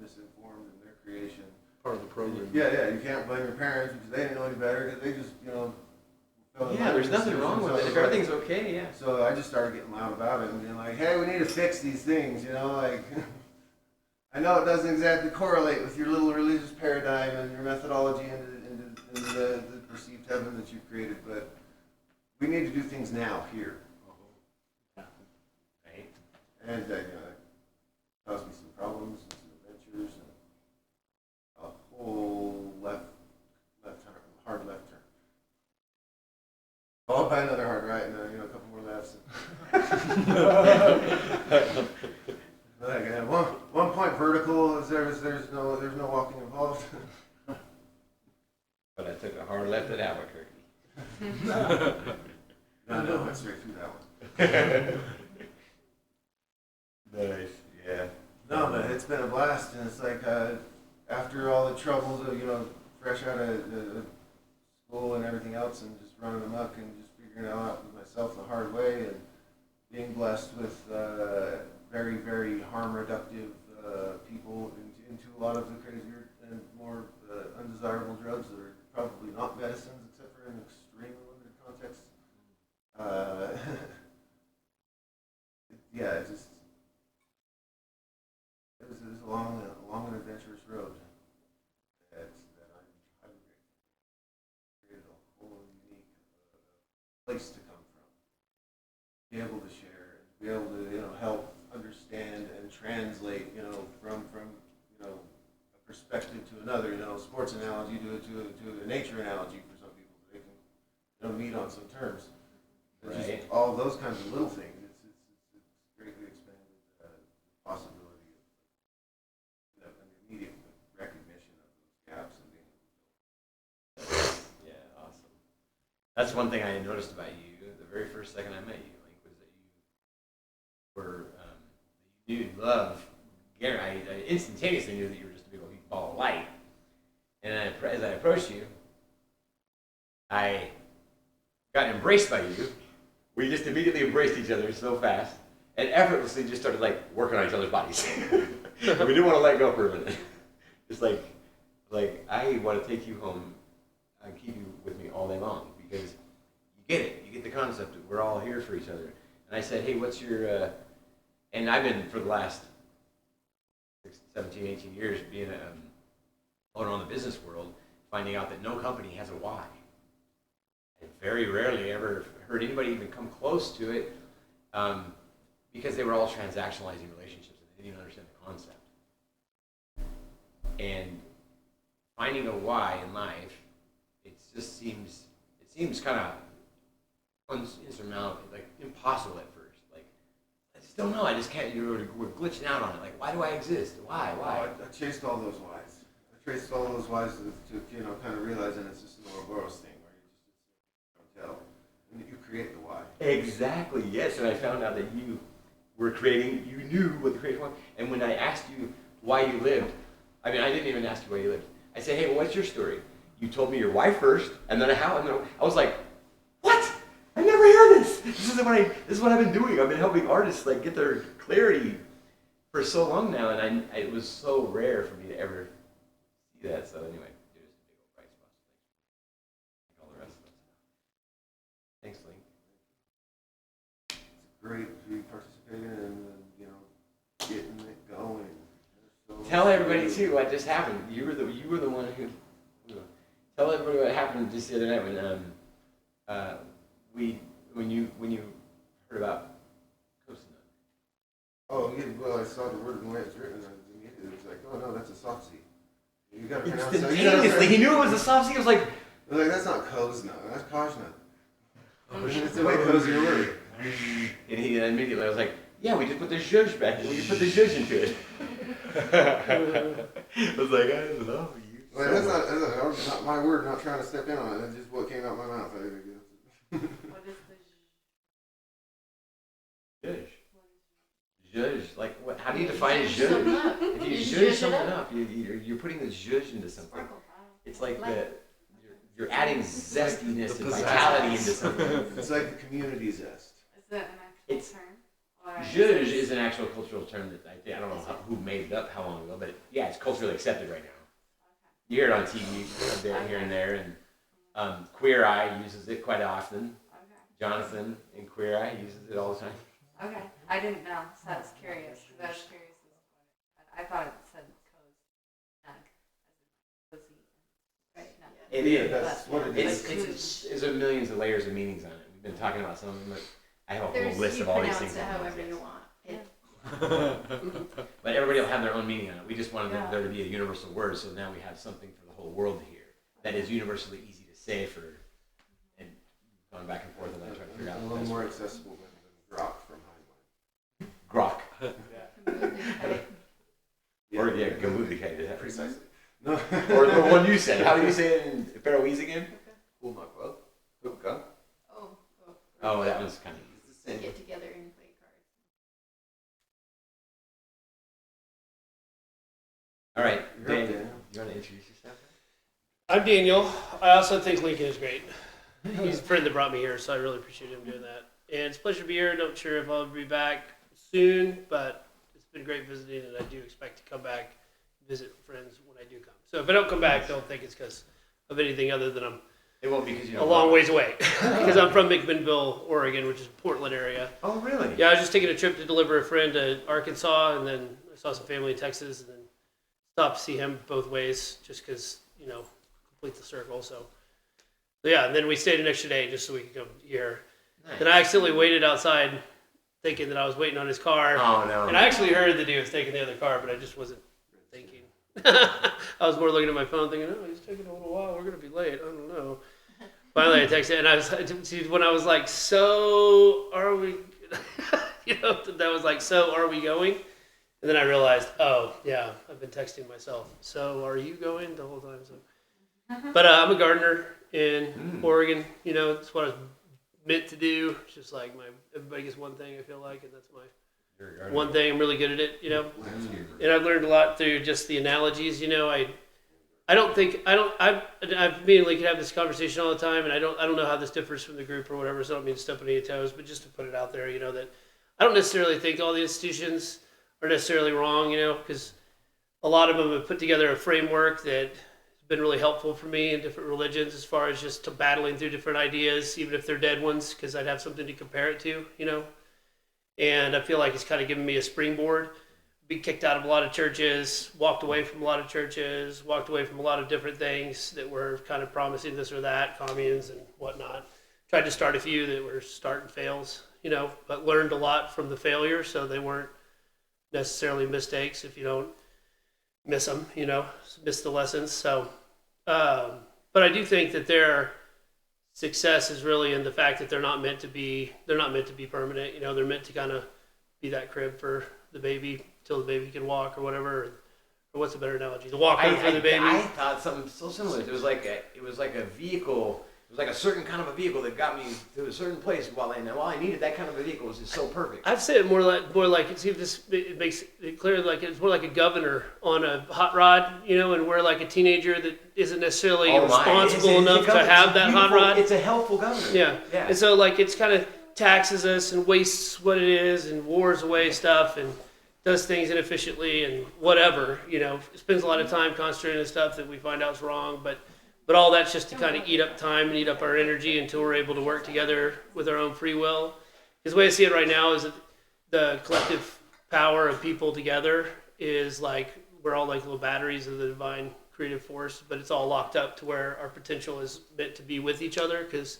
misinformed in their creation. Part of the program. Yeah, you can't blame your parents because they didn't know any better, because they just fell in Yeah, line there's with nothing wrong with it. If everything's okay, yeah. So I just started getting loud about it and being like, hey, we need to fix these things, like, I know it doesn't exactly correlate with your little religious paradigm and your methodology into the perceived heaven that you've created, but we need to do things now, here. Right. And it caused me some problems and some adventures and a whole hard left turn. Followed by another hard right, and then a couple more lefts. Like at one point vertical, there's no walking involved. But I took a hard left at Albuquerque. No, I went straight through that one. Nice. Yeah. No, but it's been a blast, and it's like after all the troubles of fresh out of school and everything else, and just running amok and just figuring it out with myself the hard way, and being blessed with very, very harm reductive people into a lot of the crazier and more undesirable drugs that are probably not medicines except for in extremely limited contexts. Yeah, it was a long and adventurous road that I'm created a whole unique place to come from, be able to share, and be able to help understand and translate from a perspective to another. Sports analogy to a nature analogy for some people. They can meet on some terms. It's Right. just all those kinds of little things. It's greatly expanded the possibility of an immediate recognition of those gaps and being able to fill. Yeah, awesome. That's one thing I noticed about you. The very first second I met you, Link, was that you were you love. Gary, I instantaneously knew that you were just a big old ball of light. And then as I approached you, I got embraced by you. We just immediately embraced each other so fast and effortlessly just started working on each other's bodies. We didn't want to let go for a minute. It's like I want to take you home and keep you with me all day long because you get it. You get the concept that we're all here for each other. And I said, hey, what's your, and I've been for the last 17, 18 years being out on the business world, finding out that no company has a why. I very rarely ever heard anybody even come close to it because they were all transactionalizing relationships and they didn't even understand the concept. And finding a why in life, it seems kind of insurmountable, impossible at first. I just don't know. I just can't. We're glitching out on it. Why do I exist? Why? I chased all those whys. I traced all those whys to kind of realizing it's just an Ouroboros thing where you just don't tell. And you create the why. Exactly, yes. And I found out that you were creating, you knew what the creation was. And when I asked you why you lived, I didn't even ask you why you lived. I said, hey, what's your story? You told me your why first, and then how, and then I was like, what? I never heard this. This is what I've been doing. I've been helping artists get their clarity for so long now, and it was so rare for me to ever see that. So anyway, it was a big old bright spot. Like all the rest of us. Thanks, Link. It's great to be participating and getting it going. Tell everybody too what just happened. You were the one who. Tell everybody what happened just the other night when you heard about COZSNUG. Oh yeah, well I saw the word and the way it's written, and immediately it was like, oh no, that's a soft C. You gotta pronounce it. Instantaneously, he knew it was a soft C. He was like, that's not COZSNUG, that's COZSNUG. It's a way cozier word. And he immediately I was like, yeah, we just put the zhuzh back. We put the zhuzh into it. I was like, I love you. Well, that's not my word. Not trying to step in on it. That's just what came out of my mouth. What is the Zhuzh. Zhuzh. What? How do you define zhuzh zhuzh? something up. If you You zhuzh zhuzh it something up. up, you're putting the zhuzh into something. Sparkle. It's like Light. you're adding zestiness The and pizzazz. vitality into something. It's like the community zest. Is that an actual It's- term? Or Zhuzh is an actual cultural term that I don't know who made it up, how long ago, but yeah, it's culturally accepted right now. You hear it on TV here and there, and Queer Eye uses it quite often. Okay. Jonathan in Queer Eye uses it all the time. Okay. I didn't know, so I was curious. Because I was curious as to what I thought it said COZSNUG. As in cozy. Right? No. It is. That's what it is. There's millions of layers of meanings on it. We've been talking about some of them, but I have a There's, whole list you of all these pronounce things. it however you want. But everybody will have their own meaning on it. We just wanted Yeah. there to be a universal word, so now we have something for the whole world to hear that is universally easy to say and going back and forth and I try to figure out A the little best more word. accessible than Grok from Heinlein. Grok. Or Yeah, Gamudikite. Is that precisely. No. Or the one you said. How do you say it in Faroese again? Cool, not well. Hookah. Oh. Oh, that was kind of get together and play cards. all right. You're up, Daniel, Daniel. you want to introduce yourself? I'm Daniel. I also think Lincoln is great. He's a friend that brought me here, so I really appreciate him doing that. And it's a pleasure to be here. Not sure if I'll be back soon, but it's been great visiting, and I do expect to come back and visit friends when I do come. So if I don't come back, don't think it's because of anything other than I'm It won't be because you a long ways away. Because I'm from McMinnville, Oregon, which is Portland area. Oh, really? Yeah, I was just taking a trip to deliver a friend to Arkansas, and then I saw some family in Texas, and then stopped to see him both ways, just because, complete the circle. So yeah, and then we stayed an extra day just so we could come here. Nice. Then I accidentally waited outside, thinking that I was waiting on his car. Oh, no. And I actually heard that he was taking the other car, but I just wasn't thinking. I was more looking at my phone, thinking, "Oh, he's taking a little while. We're gonna be late. I don't know." Finally, I texted, and I was when I was like, "So are we?" That was like, "So are we going?" And then I realized, oh yeah, I've been texting myself. So are you going the whole time? So, but I'm a gardener in Oregon. It's what I was meant to do. It's just like everybody gets one thing. I feel like, and that's my one thing. I'm really good at it. And I've learned a lot through just the analogies. I me and Lee can have this conversation all the time, and I don't know how this differs from the group or whatever. So I don't mean to step on any toes, but just to put it out there, that I don't necessarily think all the institutions are necessarily wrong, because a lot of them have put together a framework that has been really helpful for me in different religions as far as just to battling through different ideas, even if they're dead ones, because I'd have something to compare it to, And I feel like it's kind of given me a springboard. Be kicked out of a lot of churches, walked away from a lot of churches, walked away from a lot of different things that were kind of promising this or that, communes and whatnot. Tried to start a few that were start and fails, but learned a lot from the failure, so they weren't necessarily mistakes if you don't miss them, miss the lessons. So, but I do think that their success is really in the fact that they're not meant to be permanent. They're meant to kind of be that crib for the baby till the baby can walk or whatever. Or what's a better analogy? The walker for the baby. I thought something so similar. It was like a vehicle. It was like a certain kind of a vehicle that got me to a certain place while I needed that kind of a vehicle. It was just so perfect. I'd say it more like see if this it makes it clear, like it's more like a governor on a hot rod, and we're like a teenager that isn't necessarily responsible enough to have that hot rod. It's a helpful governor. Yeah. And so like it's kind of taxes us and wastes what it is and wars away stuff and does things inefficiently and whatever, spends a lot of time concentrating on stuff that we find out is wrong, but all that's just to kind of eat up time and eat up our energy until we're able to work together with our own free will. Because the way I see it right now is that the collective power of people together is like, we're all like little batteries of the divine creative force, but it's all locked up to where our potential is meant to be with each other, because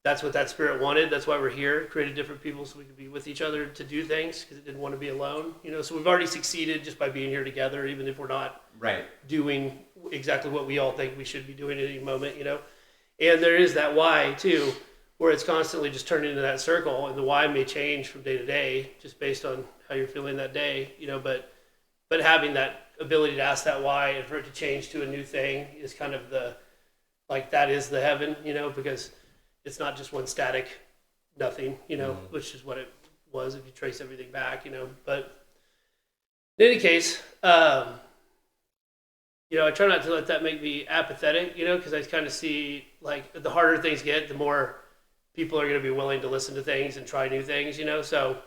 that's what that spirit wanted. That's why we're here, created different people so we could be with each other to do things, because it didn't want to be alone. So we've already succeeded just by being here together, even if we're not doing exactly what we all think we should be doing at any moment, And there is that why too, where it's constantly just turning into that circle, and the why may change from day to day just based on how you're feeling that day, but having that ability to ask that why and for it to change to a new thing is kind of that is the heaven, because it's not just one static nothing, which is what it was if you trace everything back, but in any case, I try not to let that make me apathetic, because I kind of see like the harder things get, the more people are going to be willing to listen to things and try new things, So,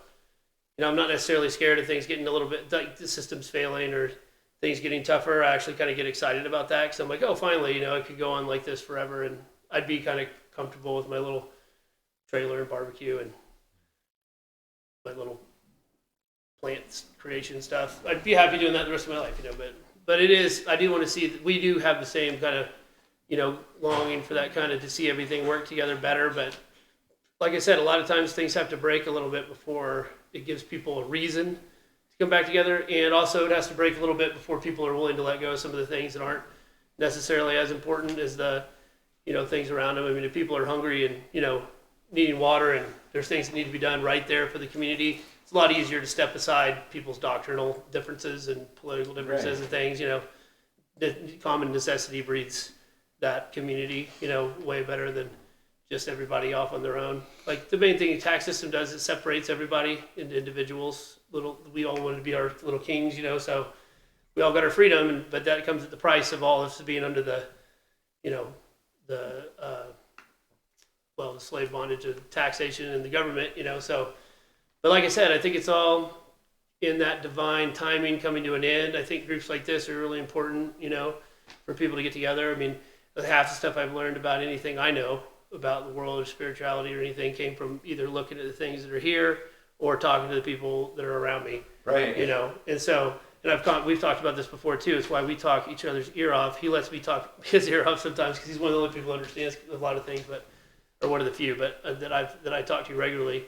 I'm not necessarily scared of things getting a little bit like the system's failing or things getting tougher. I actually kind of get excited about that because I'm like, oh, finally, I could go on like this forever, and I'd be kind of comfortable with my little trailer and barbecue and my little plant creation stuff. I'd be happy doing that the rest of my life, But it is, I do want to see that we do have the same kind of, longing for that kind of to see everything work together better. But like I said, a lot of times things have to break a little bit before it gives people a reason to come back together. And also it has to break a little bit before people are willing to let go of some of the things that aren't necessarily as important as the, things around them. I mean, if people are hungry and, needing water and there's things that need to be done right there for the community, it's a lot easier to step aside people's doctrinal differences and political differences and things, The common necessity breeds that community, way better than just everybody off on their own. Like the main thing the tax system does, it separates everybody into individuals. We all wanted to be our little kings, so we all got our freedom, but that comes at the price of all of us being under the slave bondage of taxation and the government, so, but like I said, I think it's all in that divine timing coming to an end. I think groups like this are really important, for people to get together. I mean, half the stuff I've learned about anything I know about the world of spirituality or anything came from either looking at the things that are here or talking to the people that are around me. Right. And so, and we've talked about this before too. It's why we talk each other's ear off. He lets me talk his ear off sometimes because he's one of the only people who understands a lot of things, or one of the few, but that I talk to regularly.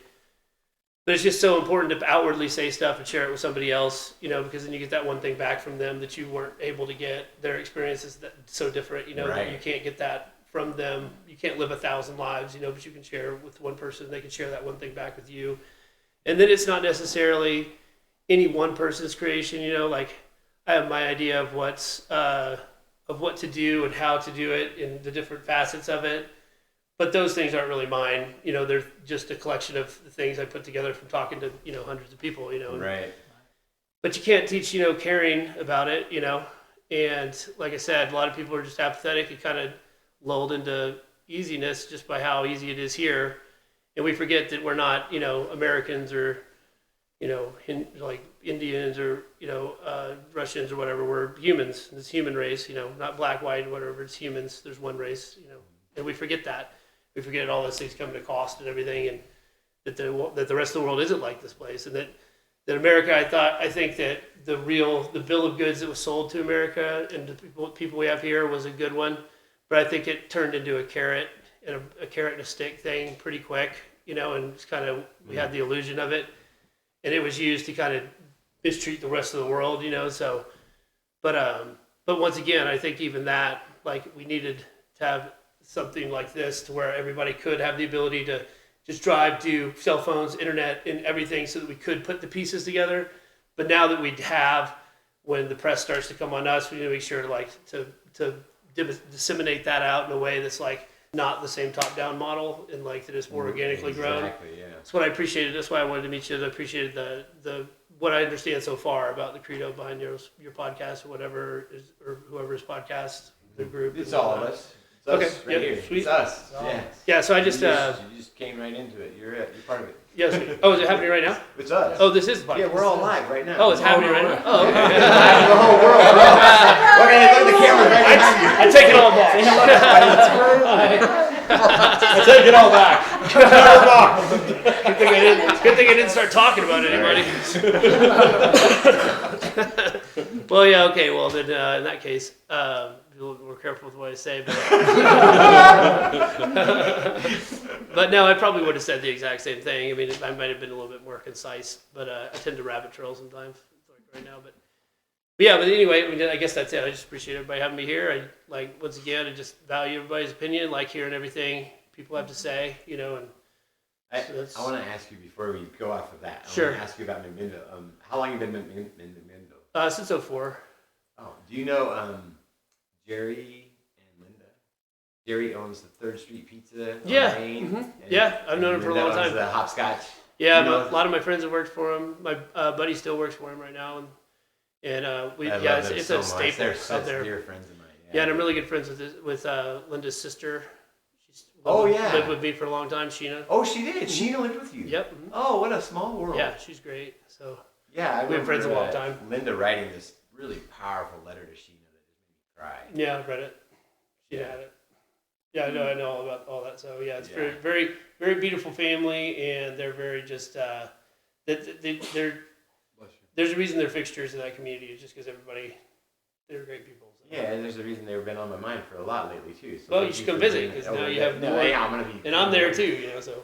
But it's just so important to outwardly say stuff and share it with somebody else, because then you get that one thing back from them that you weren't able to get. Their experience is so different, that you can't get that from them. You can't live 1,000 lives, but you can share with one person. They can share that one thing back with you. And then it's not necessarily any one person's creation, like I have my idea of what to do and how to do it and the different facets of it. But those things aren't really mine. They're just a collection of the things I put together from talking to, hundreds of people, Right. But you can't teach, caring about it, And like I said, a lot of people are just apathetic and kind of lulled into easiness just by how easy it is here. And we forget that we're not, Americans or, like Indians or, Russians or whatever. We're humans. It's human race, not black, white, whatever. It's humans. There's one race, And we forget that. We forget all those things come to cost and everything, and that the rest of the world isn't like this place, and that America, I think that the bill of goods that was sold to America and the people we have here was a good one, but I think it turned into a carrot and a carrot and a stick thing pretty quick, and it's kind of, we had the illusion of it, and it was used to kind of mistreat the rest of the world, so, but once again, I think even that, like, we needed to have something like this to where everybody could have the ability to just drive, do cell phones, internet, and everything so that we could put the pieces together. But now that we have, when the press starts to come on us, we need to make sure to disseminate that out in a way that's like not the same top-down model and like that it's more organically grown. Exactly, yeah. That's what I appreciated. That's why I wanted to meet you. I appreciated the what I understand so far about the credo behind your podcast or whatever is, or whoever's podcast, the group. It's all of us. It's Okay. us right here. Sweet. It's us. Yeah. Yeah. So I You just. just came right into it. You're it. You're part of it. Yeah. Sweet. Oh, is it happening right now? It's us. Oh, this is the podcast. Yeah, we're all live right now. Oh, it's happening right now. Oh, okay. Live to the whole world. Okay, look at the camera right behind you. I take it all back. I take it all back. Good thing I didn't start talking about it, anybody. Well, yeah, okay. Well, then in that case, be a little more careful with what I say. But no, I probably would have said the exact same thing. I mean, I might have been a little bit more concise, but I tend to rabbit trail sometimes, like right now. But yeah, but anyway, I mean, I guess that's it. I just appreciate everybody having me here. Once again, I just value everybody's opinion, like hearing everything people have to say, and I want to ask you before we go off of that. Sure. I want to ask you about McMinnville. How long have you been in McMinnville? Since 2004. Oh, do you know Jerry and Linda? Jerry owns the 3rd Street Pizza. On Yeah. Main, Mm-hmm. and- Yeah, I've known him for a Linda long owns time. The hopscotch. Yeah, You know- a lot of my friends have worked for him. My buddy still works for him right now, and we I yeah, love them it's so a much. staple They're out such there. dear friends of mine. Yeah, and I'm really good friends with Linda's sister. She's yeah. lived with me for a long time, Sheena. Oh, she did. Sheena lived with you. Yep. Mhm. Oh, what a small world. Yeah, she's great. So Yeah, We've been friends a long time. Linda writing this really powerful letter to Sheena that just made me cry. yeah, I've read it. She had it. Yeah, I know all about all that. So yeah, it's very, very, very beautiful family, and they're very just they're. There's a reason they're fixtures in that community. It's just because they're great people. So. Yeah, and there's a reason they've been on my mind for a lot lately too. So Well, you thank should come for visit, bringing 'cause it now over you there. have No, more- yeah, I'm gonna be. And I'm there too, so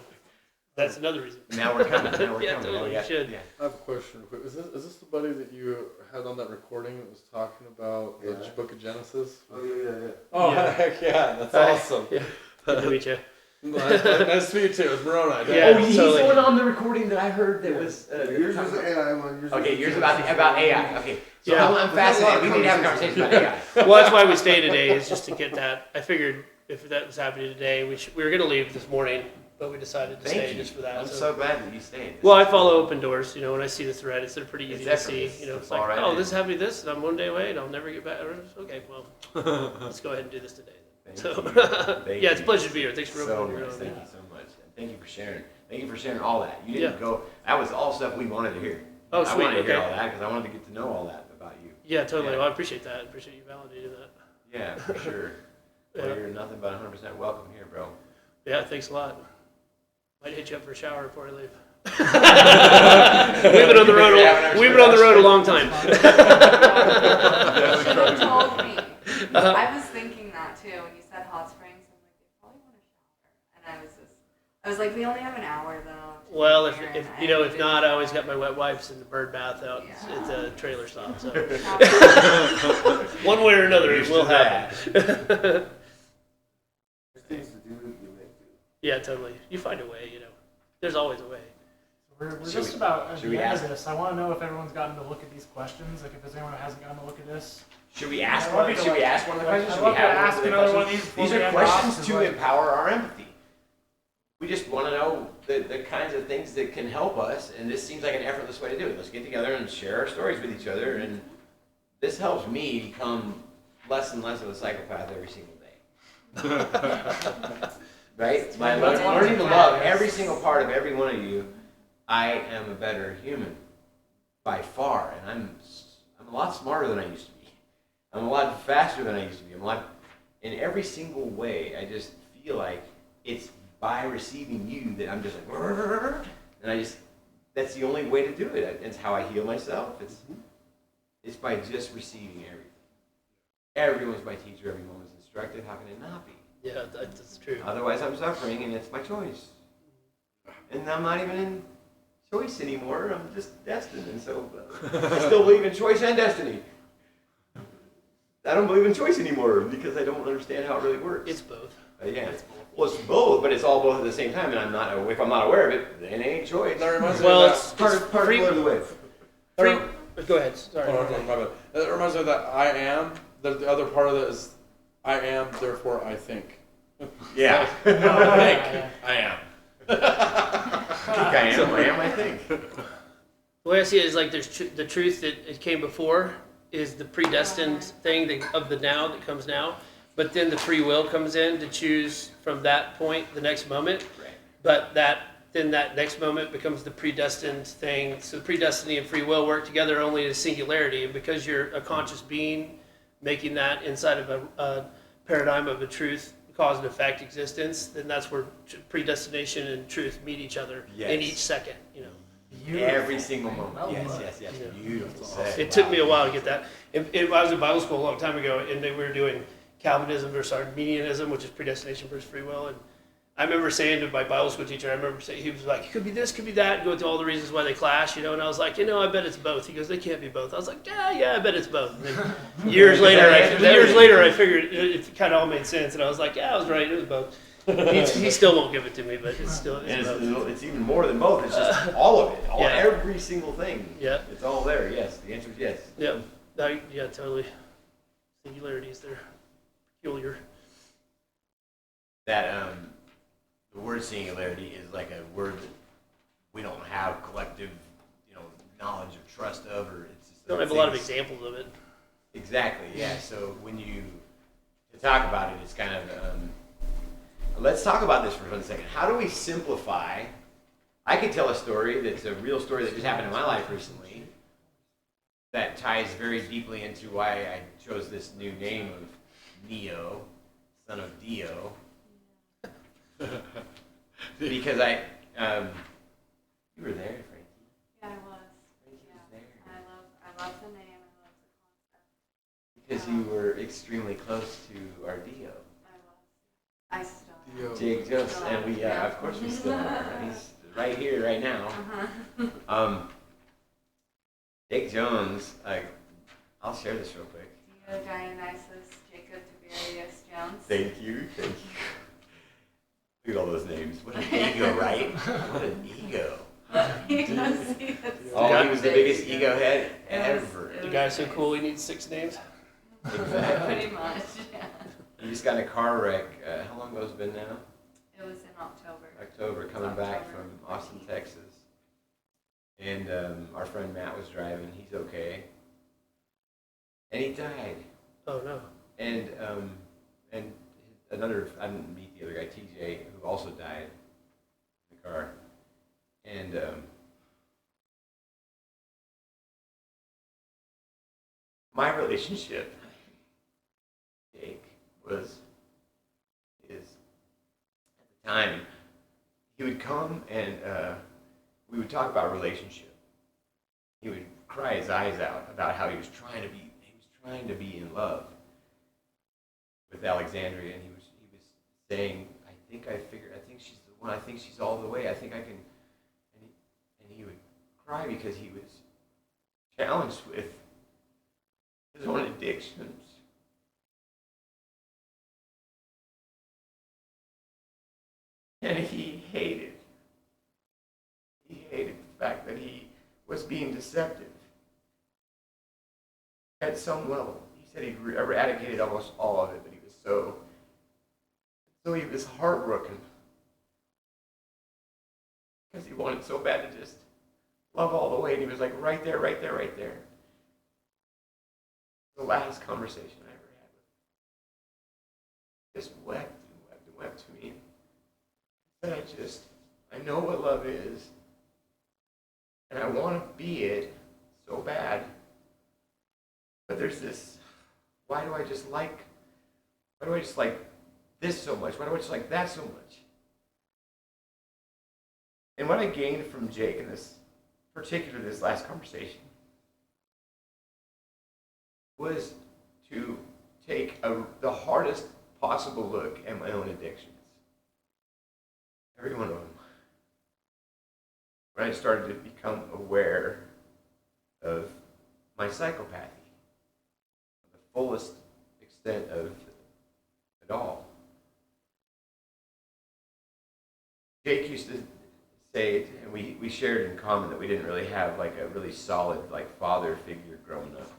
that's another reason. Now we're coming. Now we're Yeah, coming. totally, Yeah, you should. Yeah. I have a question real quick. Is this the buddy that you had on that recording that was talking about the Book of Genesis? Oh, yeah. Oh, Yeah. heck yeah. That's awesome. Yeah. Good to meet you. Nice to meet you too. It was Moroni. Yeah. Oh, he's totally. the one on the recording that I heard that was. Yours was the AI one. Yours was Okay, the yours about AI. Okay, so Yeah. I'm fascinated. We need to have a conversation about AI. Well, that's why we stay today, is just to get that. I figured if that was happening today, we were going to leave this morning, but we decided to stay just for that. I'm so glad that you stayed. Well, I follow open doors. You know, when I see the thread, they're pretty easy to see. effortless. You know, It's it's like, all right oh, in. this is happening this, and I'm one day away, and I'll never get back. Okay, well, let's go ahead and do this today. So, Thank yeah, it's a you. pleasure to be here. Thanks for So opening nice. your Thank you so much. And thank you for sharing. Thank you for sharing all that. You didn't Yeah. go. That was all stuff we wanted to hear. Oh, I sweet. wanted to hear Okay. all that because I wanted to get to know all that about you. Yeah, totally. Yeah. Well, I appreciate that. I appreciate you validating that. Yeah, for sure. Well, Yeah. you're nothing but 100% welcome here, bro. Yeah, thanks a lot. Might hit you up for a shower before I leave. We've been on the road. We've been on the road a long time. You should have told me. I was thinking that too when you said hot springs. I'm like, they probably want a shower, and I was like, we only have an hour though. Well, if you know, if not, I always got my wet wipes and the bird bath out. Yeah. It's a trailer stop, so Yeah. one way or another, it Used will to that. happen. Things to do, you make do. Yeah, totally. You find a way. You know, there's always a way. We're Should just we- about at should the we end ask- of this. I want to know if everyone's gotten to look at these questions. Like if there's anyone who hasn't gotten to look at this. Should we ask I'd love one? to, Should we like- ask one of the like, questions? I'd Should we love to have ask one of the another one of questions? these before These we are end off, questions 'cause, to like- empower our empathy. We just want to know the kinds of things that can help us, and this seems like an effortless way to do it. Let's get together and share our stories with each other, and this helps me become less and less of a psychopath every single day. Right? By learning to love every single part of every one of you, I am a better human by far, and I'm a lot smarter than I used to be. I'm a lot faster than I used to be. I'm a lot in every single way. I just feel like it's by receiving you that I'm just like, and that's the only way to do it. It's how I heal myself. It's by just receiving everything. Everyone's my teacher. Everyone's instructed. How can it not be? Yeah, that's true. Otherwise, I'm suffering, and it's my choice. And I'm not even in choice anymore. I'm just destined, and so I still believe in choice and destiny. I don't believe in choice anymore because I don't understand how it really works. It's both. Yeah. Well, it's both, but it's all both at the same time, and if I'm not aware of it, then it ain't choice. That reminds me Well, of it's part of free. the way. Go ahead. Sorry. my bad. That reminds me of that I am. The other part of that is I am, therefore I think. Yeah. I am. I think. The way I see it is like there's the truth that it came before is the predestined thing of the now that comes now, but then the free will comes in to choose from that point the next moment. Right. But then that next moment becomes the predestined thing. So predestiny and free will work together only in singularity, and because you're a conscious being making that inside of a paradigm of a truth, cause and effect existence, then that's where predestination and truth meet each other in each second. You know. Every single moment. Yes. Yeah. Beautiful. Said. It took me a while to get that. I was in Bible school a long time ago, and we were doing Calvinism versus Arminianism, which is predestination versus free will. And I remember saying to my Bible school teacher, he was like, it could be this, could be that, go through all the reasons why they clash, you know. And I was like, I bet it's both. He goes, they can't be both. I was like, yeah, I bet it's both. And then years later, I figured it kind of all made sense, and I was like, yeah, I was right, it was both. He still won't give it to me, but it's still both. It's even more than both. It's just all of it. Yeah. Every single thing. Yeah. It's all there. Yes. The answer is yes. Yeah, yeah, totally. Singularities, they're peculiar. That the word singularity is like a word that we don't have collective, knowledge or trust of, or it's just Don't have a lot of examples of it. Exactly. Yeah. So when to talk about it, it's kind of let's talk about this for 1 second. How do we simplify? I could tell a story that's a real story that just happened in my life recently that ties very deeply into why I chose this new name of Neo, son of Dio. Because you were there, Frankie. Yeah, I was. Frankie was there. I love the name. I love the concept. Because you were extremely close to our Dio. I still. Jake Jones, and we, of course we still are. He's right here, right now. Jake Jones, I'll share this real quick. Dio Dionysus Jacob Tiberius Jones. Thank you. Look at all those names. What an ego, right? What an ego. He He was the biggest ego head ever. The guy's so cool, he needs 6 names. Exactly. Pretty much, yeah. You just got in a car wreck. How long ago has it been now? It was in October. October, coming back October from Austin, 14th. Texas. And our friend Matt was driving. He's okay. And he died. Oh no. And another, I didn't meet the other guy, TJ, who also died in the car. And my relationship, Jake, is at the time, he would come and we would talk about relationship. He would cry his eyes out about how he was trying to be in love with Alexandria, and he was saying, I think she's the one, I think she's all the way, I think I can, and he would cry because he was challenged with his own addictions. And he hated the fact that he was being deceptive at some level. He said he eradicated almost all of it, but he was so he was heartbroken because he wanted so bad to just love all the way, and he was like right there, right there, right there. The last conversation I ever had with him. Just wept and wept and wept to me. Said, I know what love is, and I want to be it so bad, but there's this, why do I just like this so much? Why do I just like that so much? And what I gained from Jake in this last conversation was to take the hardest possible look at my own addictions. Every one of them. When I started to become aware of my psychopathy, the fullest extent of it all. Jake used to say, and we shared in common that we didn't really have like a really solid like father figure growing up.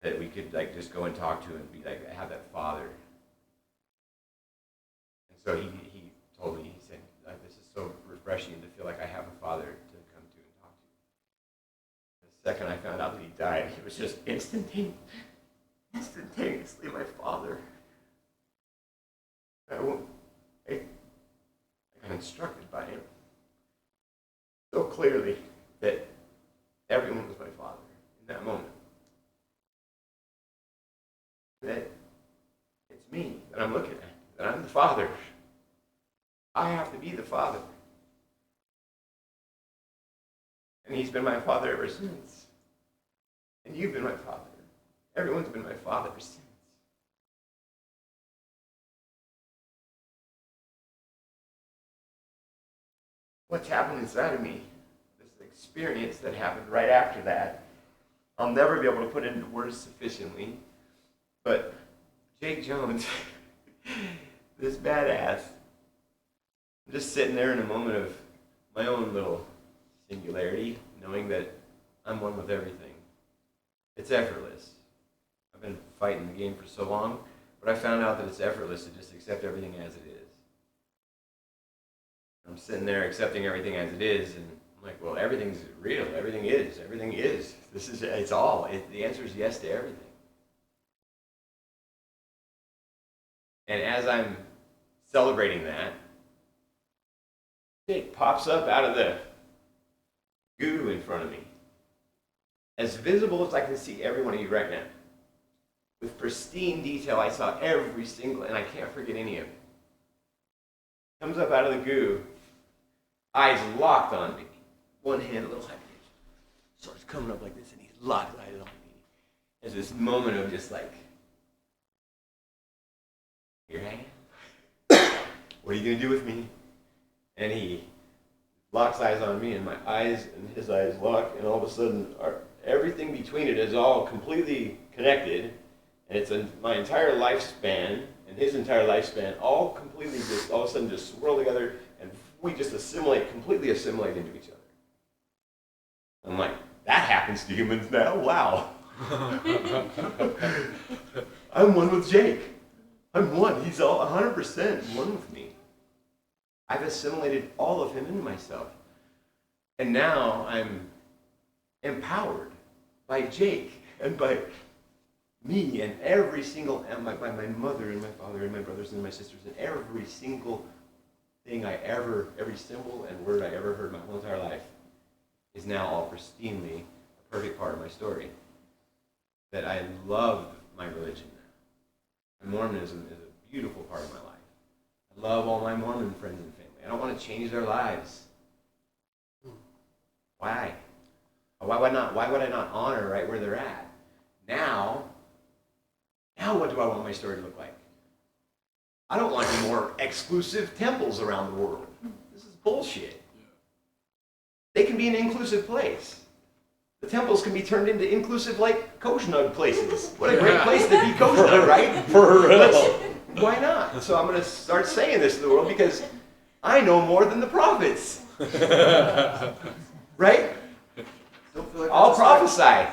That we could like just go and talk to and be like, have that father. And so he told me, he said, like, this is so refreshing to feel like I have a father to come to and talk to. The second I found out that he died, it was just instantaneously my father. I got instructed by him so clearly that everyone was my father in that moment. That it's me that I'm looking at, that I'm the father. I have to be the father. And he's been my father ever since. And you've been my father. Everyone's been my father ever since. What's happened inside of me, this experience that happened right after that, I'll never be able to put into words sufficiently. But Jake Jones, this badass, I'm just sitting there in a moment of my own little singularity, knowing that I'm one with everything. It's effortless. I've been fighting the game for so long, but I found out that it's effortless to just accept everything as it is. I'm sitting there accepting everything as it is, and I'm like, well, everything's real. Everything is. It's all. The answer is yes to everything. And as I'm celebrating that, it pops up out of the goo in front of me. As visible as I can see every one of you right now. With pristine detail, I saw every single, and I can't forget any of it. Comes up out of the goo, eyes locked on me. One hand a little high, starts coming up like this, and he's locked eyes on me. There's this moment of just like, here I am. What are you going to do with me? And he locks eyes on me, and my eyes and his eyes lock, and all of a sudden, everything between it is all completely connected, and it's my entire lifespan and his entire lifespan all completely just all of a sudden just swirl together, and we just completely assimilate into each other. I'm like, that happens to humans now? Wow. I'm one with Jake. I'm one. He's all 100% one with me. I've assimilated all of him into myself. And now I'm empowered by Jake and by me and every single, and by my mother and my father and my brothers and my sisters, and every single thing every symbol and word I ever heard my whole entire life is now all pristinely a perfect part of my story. That I love my religion now. And Mormonism is a beautiful part of my life. I love all my Mormon friends and family. I don't want to change their lives. Why? Why not? Why would I not honor right where they're at? Now what do I want my story to look like? I don't want any more exclusive temples around the world. This is bullshit. They can be an inclusive place. The temples can be turned into inclusive, like, COZSNUG places. What a great place to be COZSNUG, right? For real. Why not? So I'm going to start saying this to the world because I know more than the prophets. Right? Don't feel like I'll that's a stretch. prophesy.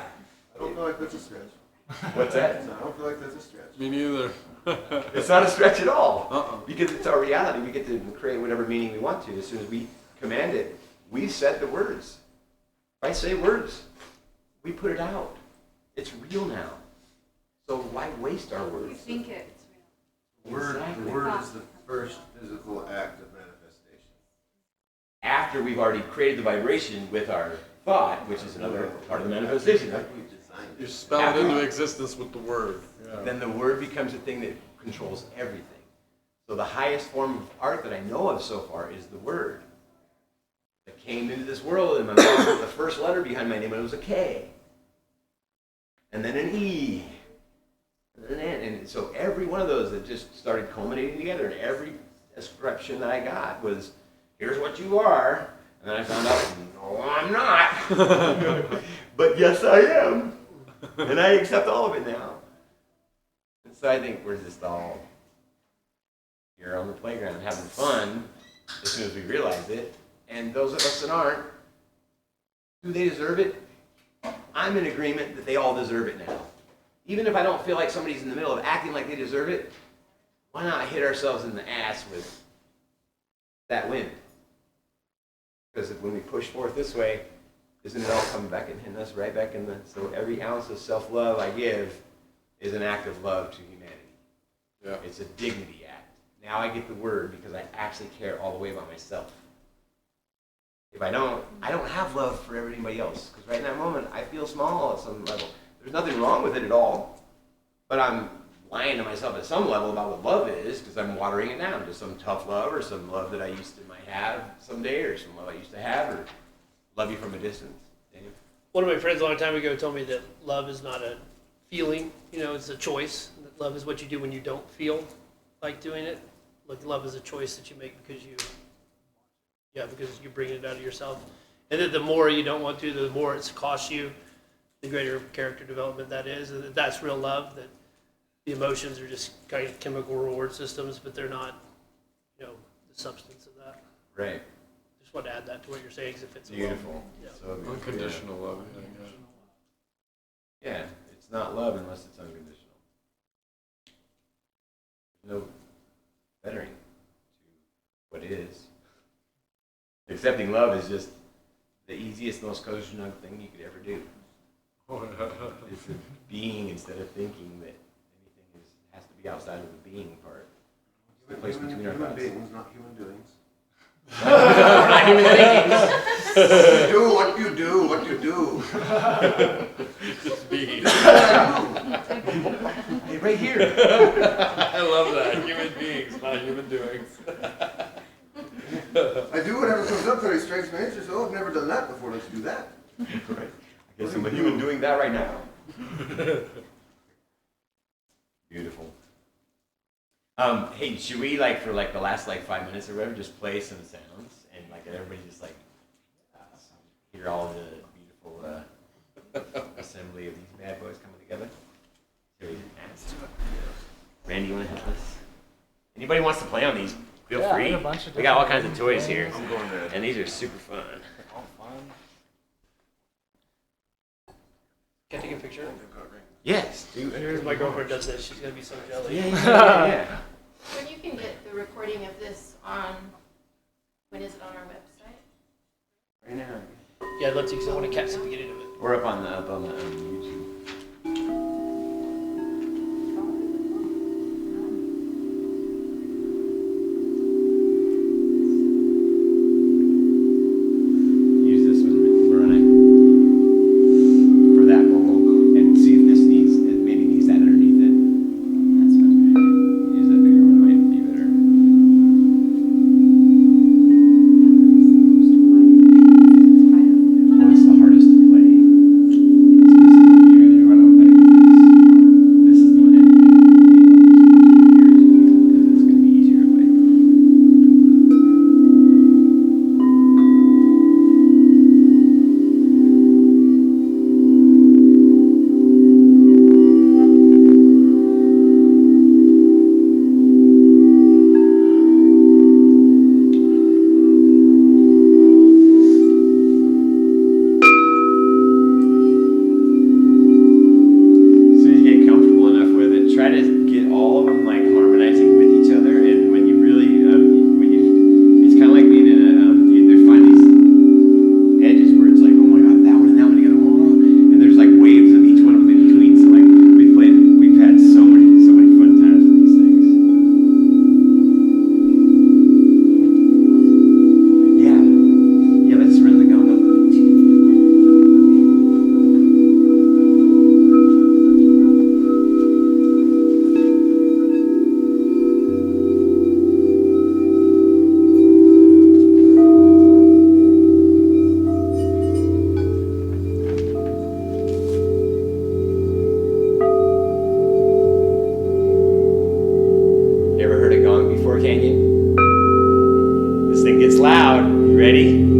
I don't feel like that's a stretch. What's that? No, I don't feel like that's a stretch. Me neither. It's not a stretch at all. Uh-uh. Because it's our reality. We get to create whatever meaning we want to. As soon as we command it, we set the words. If I say words, we put it out. It's real now. So why waste our You words? think it's real. Exactly. The word is the first physical act of manifestation. After we've already created the vibration with our thought, which is another part of the manifestation, After we've designed You it. spell it into existence with the word. Yeah. then the word becomes a thing that controls everything. So the highest form of art that I know of so far is the word. That came into this world, and my mom put the first letter behind my name, and it was a K. And then an E. And then an N. And so every one of those that just started culminating together, and every description that I got was, here's what you are. And then I found out, no, I'm not. But yes, I am. And I accept all of it now. And so I think we're just all here on the playground having fun as soon as we realize it. And those of us that aren't, do they deserve it? I'm in agreement that they all deserve it now. Even if I don't feel like somebody's in the middle of acting like they deserve it, why not hit ourselves in the ass with that wind? Because when we push forth this way, isn't it all coming back and hitting us right back in the... So every ounce of self-love I give is an act of love to humanity. Yeah. It's a dignity act. Now I get the word because I actually care all the way about myself. If I don't have love for everybody else. Because right in that moment, I feel small at some level. There's nothing wrong with it at all. But I'm lying to myself at some level about what love is because I'm watering it down to some tough love or some love that I used to might have someday or some love I used to have or love you from a distance. Daniel? One of my friends a long time ago told me that love is not a feeling, it's a choice. That love is what you do when you don't feel like doing it. Like love is a choice that you make because you're bringing it out of yourself. And that the more you don't want to, the more it's cost you, the greater character development that is. And that's real love, that the emotions are just kind of chemical reward systems, but they're not, the substance of that. Right. Just want to add that to what you're saying, because it fits Beautiful. Yeah. So beautiful. Unconditional love. Yeah, it's not love unless it's unconditional. No bettering to what is. Accepting love is just the easiest, most COZSNUG thing you could ever do. It's a being instead of thinking that anything has to be outside of the being part. It's the place between our Human thoughts. beings, not human doings. Not human thinkings. Do what you do, what you do. Just be. Hey, right here. I love that. Human beings, not human doings. I do whatever comes up that strikes my interest. Oh, I've never done that before. Let's do that. Right. I guess I'm a human doing that right now. Beautiful. Hey, should we for the last 5 minutes or whatever just play some sounds and everybody just hear all the beautiful assembly of these bad boys coming together? Shall we ask? Randy, you want to hit this? Anybody wants to play on these? Feel Yeah, free. we got a bunch of We got all different kinds of toys here, I'm going there. and these are super fun. All fun. Can I take a picture? Yes, dude. Here's my girlfriend does this. She's gonna be so jealous. Yeah. When you can get the recording of this on, when is it on our website? Right now. Yeah, I'd love to because I want to catch the beginning of it. We're up on the YouTube. Use this one, Renee, for that mobile, and see if this needs, it maybe needs that underneath it. That's fine. Use that bigger one, might be better. Well, it's the hardest to play. So this is the one you're gonna play with this. This is the one that because it's gonna be easier to play. As soon as you get comfortable enough with it, try to get all of them like harmonizing with each other. And when you really, it's kind of like being in a, there's find these edges where it's like, oh my god, that one and that one together, whoa. And there's like waves of each one of them in between. So like we've had so many fun times with these things. Yeah, let's run the gong up. You ever heard a gong before, Canyon? This thing gets loud. You ready?